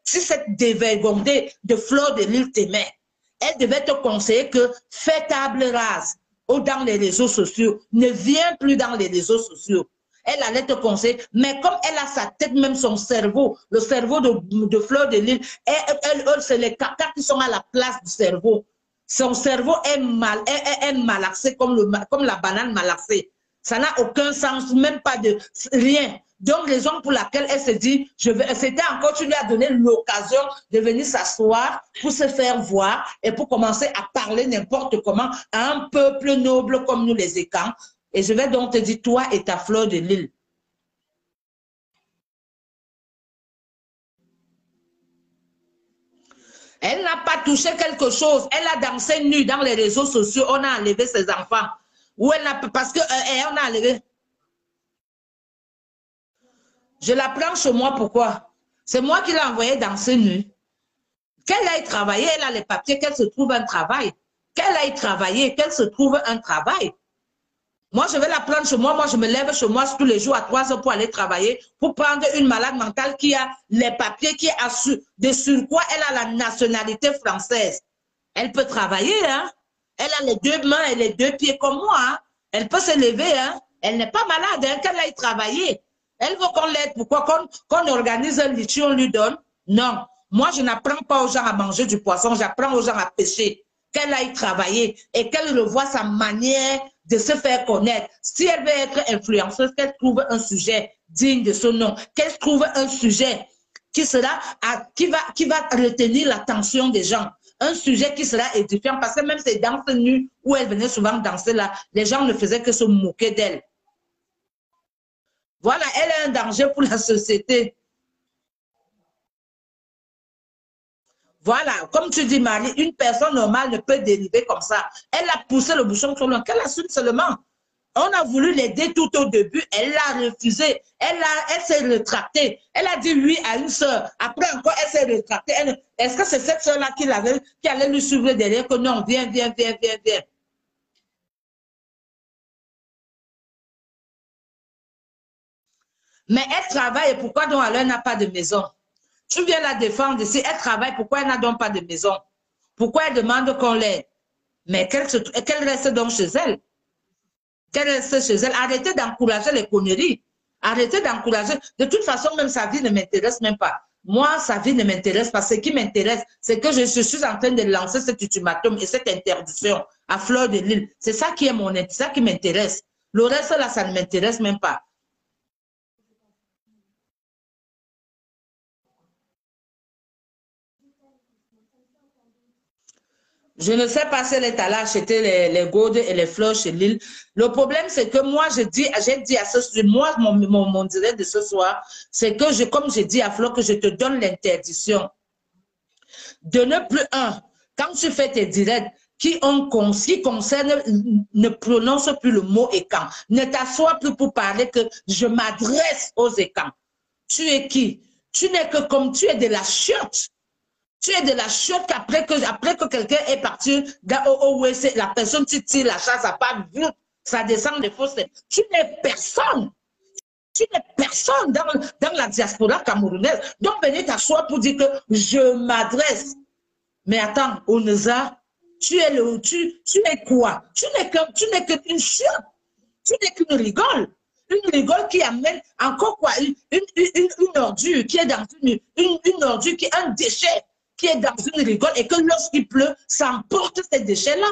dévergondée de Fleur de Lys t'aimait, elle devait te conseiller que fais table rase. Ou dans les réseaux sociaux, ne viens plus dans les réseaux sociaux. Elle allait te conseiller, mais comme elle a sa tête, même son cerveau, le cerveau de Fleur de Lys, c'est les caca qui sont à la place du cerveau. Son cerveau est malaxé comme la banane malaxée. Ça n'a aucun sens, même pas de rien. Donc, raison pour laquelle elle se dit, c'était encore, tu lui as donné l'occasion de venir s'asseoir pour se faire voir et pour commencer à parler n'importe comment à un peuple noble comme nous les Écans. Et je vais donc te dire, toi et ta Fleur de Lys. Elle n'a pas touché quelque chose. Elle a dansé nue dans les réseaux sociaux. On a enlevé ses enfants. Ou elle n'a pas, parce qu'on a enlevé. Je la prends chez moi, pourquoi? C'est moi qui l'ai envoyée danser nue. Qu'elle aille travailler, elle a les papiers, qu'elle se trouve un travail. Qu'elle aille travailler, qu'elle se trouve un travail. Moi, je vais la prendre chez moi. Moi, je me lève chez moi tous les jours à 3 heures pour aller travailler, pour prendre une malade mentale qui a les papiers, qui a de surcroît, elle a la nationalité française. Elle peut travailler, hein. Elle a les deux mains et les deux pieds comme moi, hein. Elle peut se lever, hein. Elle n'est pas malade, hein, qu'elle aille travailler. Elle veut qu'on l'aide. Pourquoi? Qu'on organise un litige, on lui donne? Non. Moi, je n'apprends pas aux gens à manger du poisson, j'apprends aux gens à pêcher. Qu'elle aille travailler et qu'elle revoie sa manière de se faire connaître. Si elle veut être influenceuse, qu'elle trouve un sujet digne de son nom, qu'elle trouve un sujet qui va retenir l'attention des gens. Un sujet qui sera édifiant, parce que même ces danses nues où elle venait souvent danser là, les gens ne faisaient que se moquer d'elle. Voilà, elle est un danger pour la société. Voilà, comme tu dis, Marie, une personne normale ne peut dériver comme ça. Elle a poussé le bouchon sur l'eau, qu'elle assume seulement. On a voulu l'aider tout au début, elle l'a refusé, elle s'est rétractée. Elle a dit oui à une soeur. Après encore, elle s'est rétractée. Est-ce que c'est cette soeur-là qui allait lui suivre derrière que non, viens. Mais elle travaille, et pourquoi donc elle n'a pas de maison? Tu viens la défendre ici, elle travaille, pourquoi elle n'a donc pas de maison? Pourquoi elle demande qu'on l'aide? Mais qu'elle reste donc chez elle. Qu'elle reste chez elle. Arrêtez d'encourager les conneries. Arrêtez d'encourager. De toute façon, même sa vie ne m'intéresse même pas. Moi, sa vie ne m'intéresse pas. Ce qui m'intéresse, c'est que je suis en train de lancer cet ultimatum et cette interdiction à Fleur de Lys. C'est ça qui est ça qui m'intéresse. Le reste, là, ça ne m'intéresse même pas. Je ne sais pas si elle est allée acheter les gourdes et les fleurs chez Lille. Le problème, c'est que moi, j'ai dit à moi, mon direct de ce soir, c'est que comme j'ai dit à Fleur, que je te donne l'interdiction de ne plus, quand tu fais tes directs, qui concerne, ne prononce plus le mot écan. Ne t'assois plus pour parler que je m'adresse aux écans. Tu es qui? Tu n'es que comme tu es de la chiotte. Tu es de la chiotte après que quelqu'un est parti au WC, la personne tu tire la chasse à part, ça descend des fosses. Tu n'es personne. Tu n'es personne dans la diaspora camerounaise. Donc, venez t'asseoir pour dire que je m'adresse. Mais attends, Oneza, tu es quoi? Tu n'es qu'une chiotte. Tu n'es qu'une rigole. Une rigole qui amène encore quoi? Une ordure qui est dans une ordure qui est un déchet qui est dans une rigole et que lorsqu'il pleut, ça emporte ces déchets-là.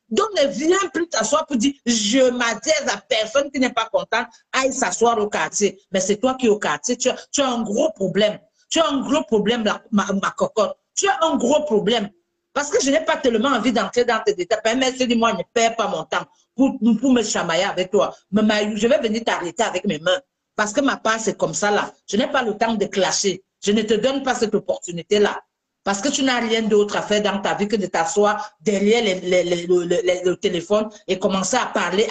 Donc, ne viens plus t'asseoir pour dire je m'adresse à personne qui n'est pas contente, aille s'asseoir au quartier. Mais c'est toi qui es au quartier, tu as un gros problème. Tu as un gros problème, ma cocotte. Tu as un gros problème. Parce que je n'ai pas tellement envie d'entrer dans tes détails. Merci, dis-moi, ne perds pas mon temps pour me chamailler avec toi. Mais je vais venir t'arrêter avec mes mains. Parce que ma part, c'est comme ça là. Je n'ai pas le temps de clasher. Je ne te donne pas cette opportunité-là. Parce que tu n'as rien d'autre à faire dans ta vie que de t'asseoir derrière le téléphone et commencer à parler.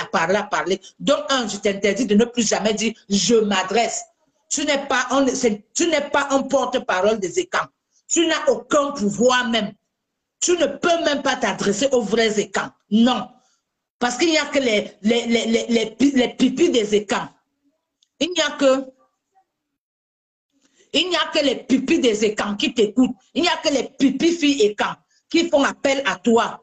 Donc, je t'interdis de ne plus jamais dire « je m'adresse ». Tu n'es pas un porte-parole des écans. Tu n'as aucun pouvoir même. Tu ne peux même pas t'adresser aux vrais écans. Non. Parce qu'il n'y a que les pipis des écans. Il n'y a que les pipis des écans qui t'écoutent. Il n'y a que les pipis filles écans qui font appel à toi.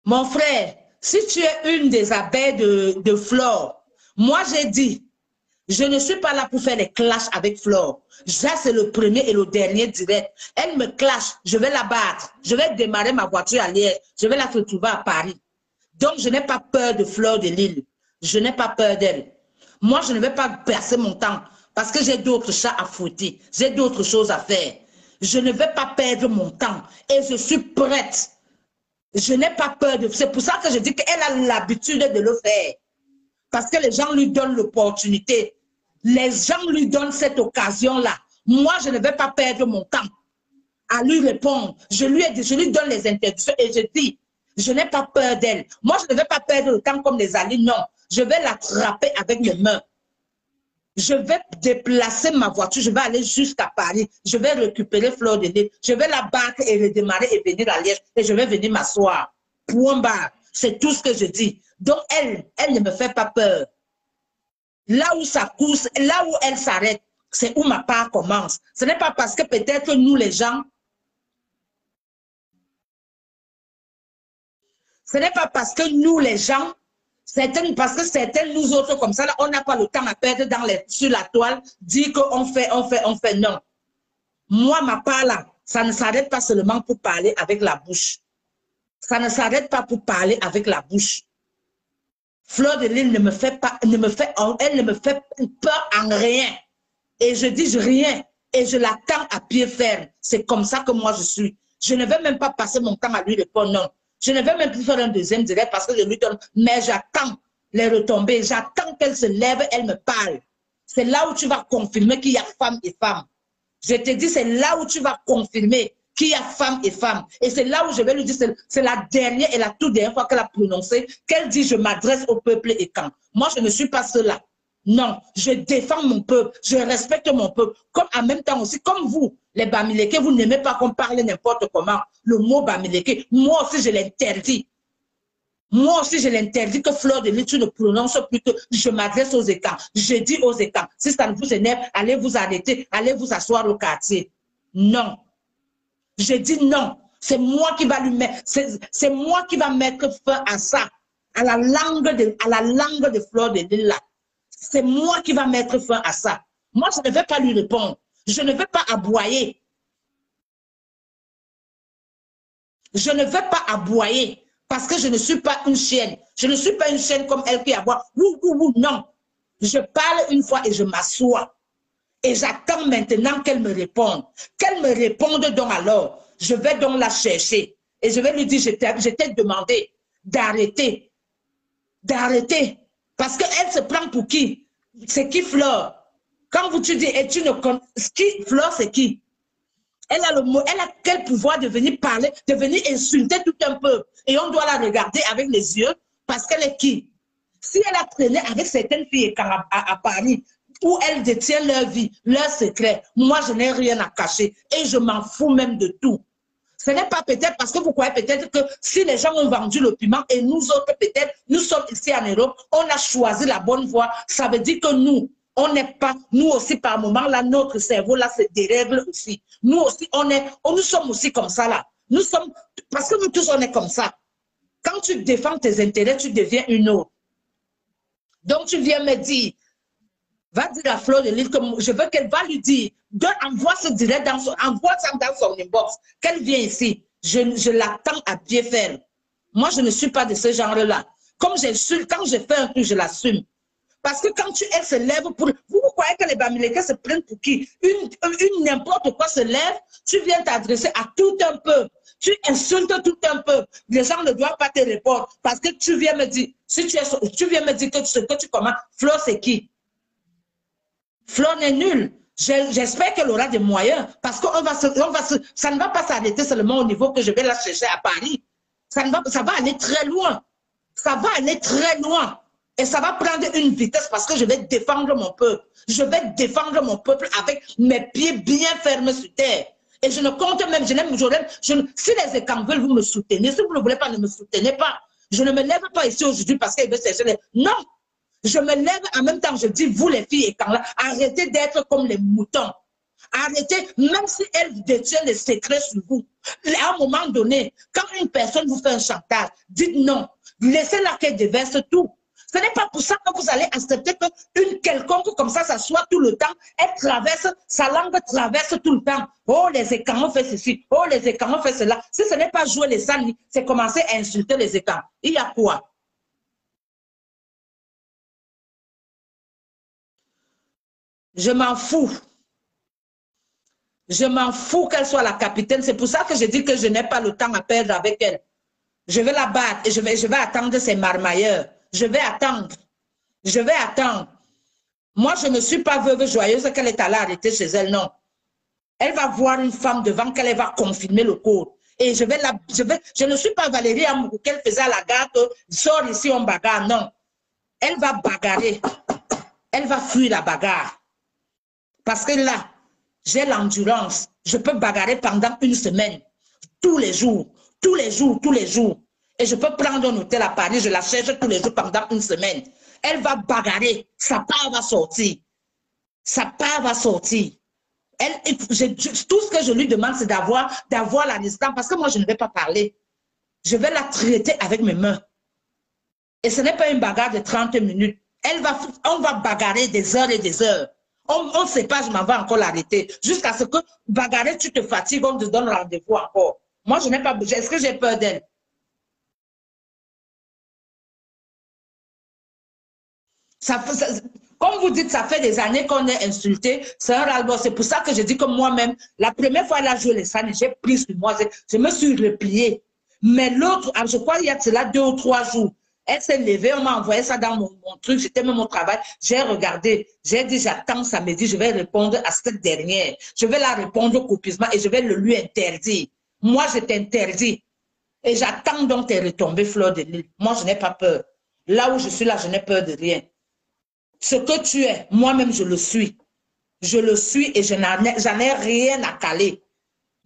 Mon frère, si tu es une des abeilles de Flore, moi j'ai dit, je ne suis pas là pour faire des clashs avec Flore. Ça, c'est le premier et le dernier direct. Elle me clash, je vais la battre. Je vais démarrer ma voiture à Liège. Je vais la retrouver à Paris. Donc, je n'ai pas peur de Fleur de Lys. Je n'ai pas peur d'elle. Moi, je ne vais pas passer mon temps parce que j'ai d'autres chats à fouetter. J'ai d'autres choses à faire. Je ne vais pas perdre mon temps et je suis prête. Je n'ai pas peur de... C'est pour ça que je dis qu'elle a l'habitude de le faire. Parce que les gens lui donnent l'opportunité. Les gens lui donnent cette occasion-là. Moi, je ne vais pas perdre mon temps à lui répondre. Je lui donne les interdictions et je dis, je n'ai pas peur d'elle. Moi, je ne vais pas perdre le temps comme les alliés. Non, je vais l'attraper avec mes mains. Je vais déplacer ma voiture. Je vais aller jusqu'à Paris. Je vais récupérer Fleur de Lys. Je vais la battre et redémarrer et venir à Liège. Et je vais venir m'asseoir. Point barre. C'est tout ce que je dis. Donc, elle ne me fait pas peur. Là où ça course, là où elle s'arrête, c'est où ma part commence. Ce n'est pas parce que peut-être nous, les gens, ce n'est pas parce que nous, les gens, Certaines, parce que certaines, nous autres, comme ça, là, on n'a pas le temps à perdre sur la toile, dire qu'on fait, non. Moi, ma part là, ça ne s'arrête pas seulement pour parler avec la bouche. Ça ne s'arrête pas pour parler avec la bouche. Fleur de Lys ne me fait pas, elle ne me fait peur en rien. Et je dis rien. Et je l'attends à pied ferme. C'est comme ça que moi je suis. Je ne vais même pas passer mon temps à lui répondre, non. Je ne vais même plus faire un deuxième direct parce que je lui donne. Mais j'attends les retombées. J'attends qu'elle se lève, elle me parle. C'est là où tu vas confirmer qu'il y a femme et femme. Je te dis, c'est là où tu vas confirmer qu'il y a femme et femme. Et c'est là où je vais lui dire, c'est la dernière et la toute dernière fois qu'elle a prononcé, qu'elle dit, je m'adresse au peuple et quand. Moi, je ne suis pas cela. Non, je défends mon peuple, je respecte mon peuple. Comme en même temps aussi, comme vous, les Bamileke, vous n'aimez pas qu'on parle n'importe comment. Le mot Bamileke, moi aussi je l'interdis. Moi aussi je l'interdis que Fleur de Lys, tu ne prononces plus que je m'adresse aux écans. Je dis aux écans, si ça ne vous énerve, allez vous arrêter, allez vous asseoir au quartier. Non. Je dis non. C'est moi qui va lui mettre, c'est moi qui va mettre fin à ça, à la langue de Fleur de Lys là. C'est moi qui va mettre fin à ça. Moi, je ne vais pas lui répondre. Je ne vais pas aboyer. Je ne vais pas aboyer parce que je ne suis pas une chienne. Je ne suis pas une chienne comme elle qui aboie. Non. Je parle une fois et je m'assois. Et j'attends maintenant qu'elle me réponde. Qu'elle me réponde donc alors. Je vais donc la chercher. Et je vais lui dire, je t'ai demandé d'arrêter. D'arrêter. Parce qu'elle se prend pour qui? C'est qui Fleur? Quand vous tu dis, et tu ne connais qui Fleur, c'est qui? Elle a le mot, elle a quel pouvoir de venir parler, de venir insulter tout un peu. Et on doit la regarder avec les yeux parce qu'elle est qui? Si elle a traîné avec certaines filles à Paris, où elles détiennent leur vie, leur secret, moi je n'ai rien à cacher et je m'en fous même de tout. Ce n'est pas peut-être parce que vous croyez peut-être que si les gens ont vendu le piment et nous autres peut-être, nous sommes ici en Europe, on a choisi la bonne voie. Ça veut dire que nous, on n'est pas, nous aussi par moment là, notre cerveau là se dérègle aussi. Nous aussi, nous sommes aussi comme ça là. Nous sommes, parce que nous tous on est comme ça. Quand tu défends tes intérêts, tu deviens une autre. Donc tu viens me dire, va dire à Fleur de Lys que je veux qu'elle va lui dire, envoie ce direct envoie ça dans son inbox, qu'elle vient ici. Je l'attends à pied ferme. Moi, je ne suis pas de ce genre-là. Comme j'insulte, quand je fais un truc, je l'assume. Parce que quand elle se lève pour... Vous croyez que les Bamileke se prennent pour qui? Une n'importe quoi se lève, tu viens t'adresser à tout un peu. Tu insultes tout un peu. Les gens ne doivent pas te répondre. Parce que tu viens me dire, si tu viens me dire que ce que tu commandes, Fleur, c'est qui? Fleur n'est nulle. J'espère qu'elle aura des moyens parce que ça ne va pas s'arrêter seulement au niveau que je vais la chercher à Paris. Ça va aller très loin. Ça va aller très loin. Et ça va prendre une vitesse parce que je vais défendre mon peuple. Je vais défendre mon peuple avec mes pieds bien fermés sur terre. Et je ne compte même, si les écans veulent, vous me soutenez. Si vous ne voulez pas, ne me soutenez pas. Je ne me lève pas ici aujourd'hui parce qu'elle veut chercher les... Non! Je me lève en même temps, je dis, vous les filles et quand là, arrêtez d'être comme les moutons. Arrêtez, même si elle détient les secrets sur vous. À un moment donné, quand une personne vous fait un chantage, dites non. Laissez-la qu'elle déverse tout. Ce n'est pas pour ça que vous allez accepter qu'une quelconque comme ça soit tout le temps. Elle traverse, sa langue traverse tout le temps. Oh, les écans ont fait ceci. Oh, les écans ont fait cela. Si ce n'est pas jouer les salles, c'est commencer à insulter les écans. Il y a quoi? Je m'en fous. Je m'en fous qu'elle soit la capitaine. C'est pour ça que je dis que je n'ai pas le temps à perdre avec elle. Je vais la battre et je vais attendre ses marmailleurs. Je vais attendre. Je vais attendre. Moi, je ne suis pas veuve joyeuse qu'elle est allée arrêter chez elle, non. Elle va voir une femme devant qu'elle va confirmer le code. Et je ne suis pas Valérie Amourou qu'elle faisait à la gare, sort ici, on bagarre, non. Elle va bagarrer. Elle va fuir la bagarre. Parce que là, j'ai l'endurance. Je peux bagarrer pendant une semaine. Tous les jours. Tous les jours. Tous les jours. Et je peux prendre un hôtel à Paris. Je la cherche tous les jours pendant une semaine. Elle va bagarrer. Sa part va sortir. Sa part va sortir. Tout ce que je lui demande, c'est d'avoir la distance. Parce que moi, je ne vais pas parler. Je vais la traiter avec mes mains. Et ce n'est pas une bagarre de 30 minutes. On va bagarrer des heures et des heures. On ne sait pas, je m'en vais encore l'arrêter. Jusqu'à ce que bagarrer, tu te fatigues, on te donne rendez-vous encore. Moi, je n'ai pas besoin. Est-ce que j'ai peur d'elle? Comme vous dites, ça fait des années qu'on est insulté. C'est un ras-le-bol. C'est pour ça que je dis que moi-même, la première fois, elle a joué les scènes, j'ai pris sur moi. Je me suis repliée. Mais l'autre, je crois qu'il y a cela 2 ou 3 jours, elle s'est levée, on m'a envoyé ça dans mon truc, c'était même mon travail. J'ai regardé, j'ai dit, j'attends samedi, je vais répondre à cette dernière. Je vais la répondre copieusement et je vais le lui interdire. Moi, je t'interdis. Et j'attends donc tes retombées, Fleur de Lys. Moi, je n'ai pas peur. Là où je suis là, je n'ai peur de rien. Ce que tu es, moi-même, je le suis. Je le suis et j'en ai rien à caler.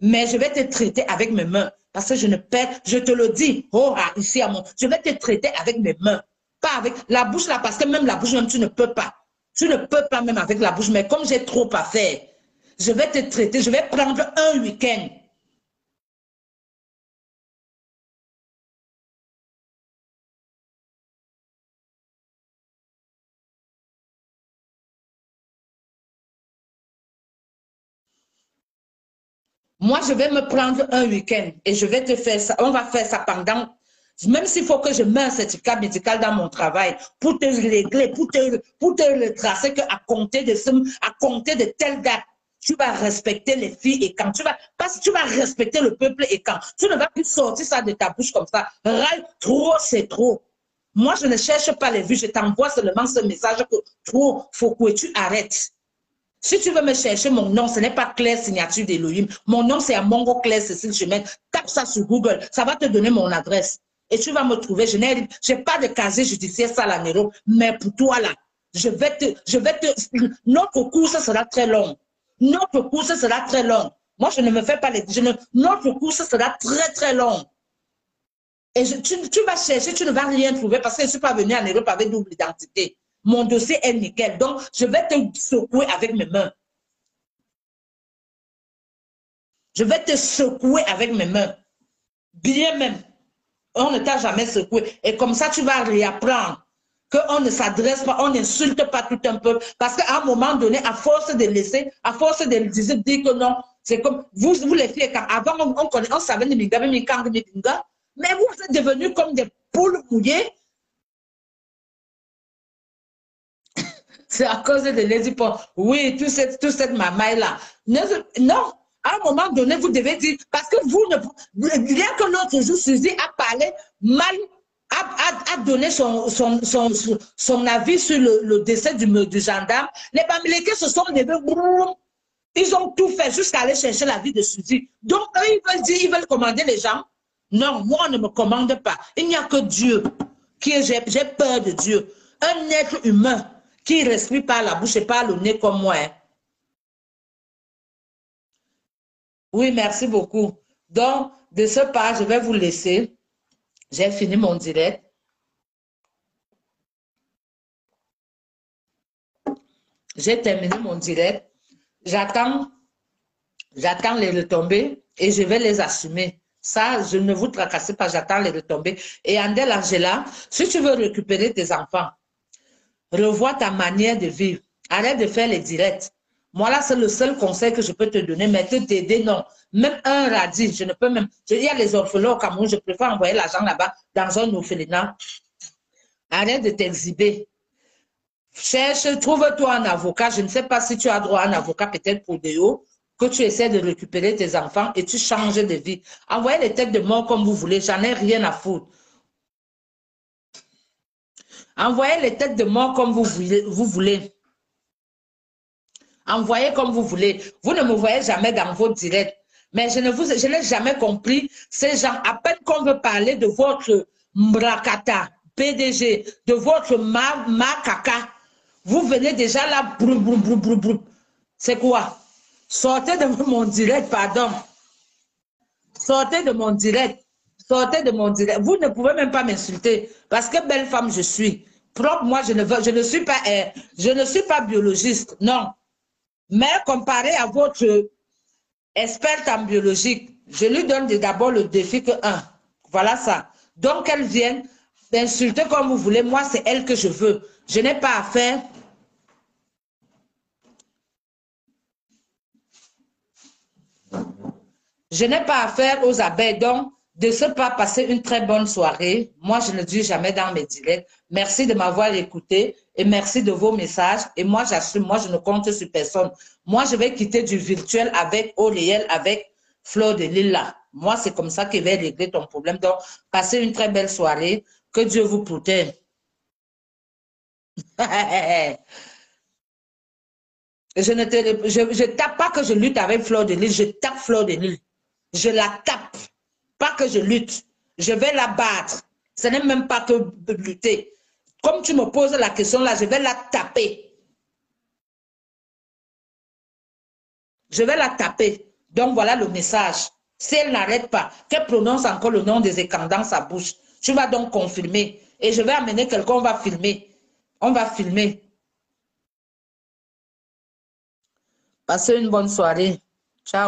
Mais je vais te traiter avec mes mains. Parce que je ne perds, je te le dis, oh, ici à mon, je vais te traiter avec mes mains. Pas avec la bouche là, parce que même la bouche, même tu ne peux pas. Tu ne peux pas même avec la bouche, mais comme j'ai trop à faire, je vais te traiter, je vais prendre un week-end. Moi, je vais me prendre un week-end et je vais te faire ça. On va faire ça pendant, même s'il faut que je mette un certificat médical dans mon travail pour te régler, pour te retracer qu'à compter de telle date, tu vas respecter les filles et quand parce que tu vas respecter le peuple et quand tu ne vas plus sortir ça de ta bouche comme ça. Râle, trop, c'est trop. Moi, je ne cherche pas les vues, je t'envoie seulement ce message que trop, faut que tu arrêtes. Si tu veux me chercher mon nom, ce n'est pas Claire Signature d'Elohim. Mon nom, c'est Amongo Claire Cécile Chemène. Tape ça sur Google. Ça va te donner mon adresse. Et tu vas me trouver. Je n'ai pas de casier judiciaire Salanero. Mais pour toi, là, notre course sera très longue. Notre course sera très longue. Moi, je ne me fais pas les... notre course sera très, très longue. Et tu vas chercher, tu ne vas rien trouver parce que je ne suis pas venue en Europe avec double identité. Mon dossier est nickel. Donc, je vais te secouer avec mes mains. Je vais te secouer avec mes mains. Bien même. On ne t'a jamais secoué. Et comme ça, tu vas réapprendre qu'on ne s'adresse pas, on n'insulte pas tout un peu. Parce qu'à un moment donné, à force de laisser, à force de dire que non, c'est comme vous les filles, avant on savait ni minga, mais vous êtes devenus comme des poules mouillées. C'est à cause de l'Édipo. Oui, toute cette mamaille-là. Non, à un moment donné, vous devez dire, parce que vous ne... Rien que l'autre jour, Suzy a parlé mal, a donné son avis sur le décès du gendarme. Les Bamileke se sont levés, ils ont tout fait jusqu'à aller chercher la vie de Suzy. Donc, eux, ils veulent dire, ils veulent commander les gens. Non, moi, on ne me commande pas. Il n'y a que Dieu. J'ai peur de Dieu. Un être humain qui respire par la bouche et par le nez comme moi. Hein. Oui, merci beaucoup. Donc, de ce pas, je vais vous laisser. J'ai fini mon direct. J'ai terminé mon direct. J'attends les retombées et je vais les assumer. Ça, je ne vous tracassez pas, j'attends les retombées. Et Andel Angela, si tu veux récupérer tes enfants, revois ta manière de vivre. Arrête de faire les directs. Moi, là, c'est le seul conseil que je peux te donner. Mais t'aider, non. Même un radis, je ne peux même... Il y a les orphelins au Cameroun, je préfère envoyer l'argent là-bas dans un orphelinat. Arrête de t'exhiber. Cherche, trouve-toi un avocat. Je ne sais pas si tu as droit à un avocat, peut-être pour des hauts, que tu essaies de récupérer tes enfants et tu changes de vie. Envoyez les têtes de mort comme vous voulez. J'en ai rien à foutre. Envoyez les têtes de mort comme vous voulez. Envoyez comme vous voulez. Vous ne me voyez jamais dans vos directs. Mais je n'ai jamais compris ces gens. À peine qu'on veut parler de votre Mbrakata, PDG, de votre Makaka, vous venez déjà là. C'est quoi? Sortez de mon direct, pardon. Sortez de mon direct. Sortez de mon direct. Vous ne pouvez même pas m'insulter. Parce que belle femme je suis. Propre, moi, je ne suis pas biologiste. Non. Mais comparé à votre experte en biologique, je lui donne d'abord le défi que 1. Voilà ça. Donc, qu'elle vienne d'insulter comme vous voulez. Moi, c'est elle que je veux. Je n'ai pas à faire. Je n'ai pas à faire aux abeilles. Donc, de ce pas passer une très bonne soirée. Moi, je ne dis jamais dans mes directs. Merci de m'avoir écouté et merci de vos messages. Et moi, j'assume, moi, je ne compte sur personne. Moi, je vais quitter du virtuel avec Oliel, avec Fleur de Lila. Moi, c'est comme ça que je vais régler ton problème. Donc, passez une très belle soirée. Que Dieu vous protège. Je tape pas que je lutte avec Fleur de Lille, je tape Fleur de Lille. Je la tape. Pas que je lutte. Je vais la battre. Ce n'est même pas que lutter. Comme tu me poses la question là, je vais la taper. Je vais la taper. Donc voilà le message. Si elle n'arrête pas, qu'elle prononce encore le nom des écrans dans sa bouche, tu vas donc confirmer. Et je vais amener quelqu'un, on va filmer. On va filmer. Passez une bonne soirée. Ciao.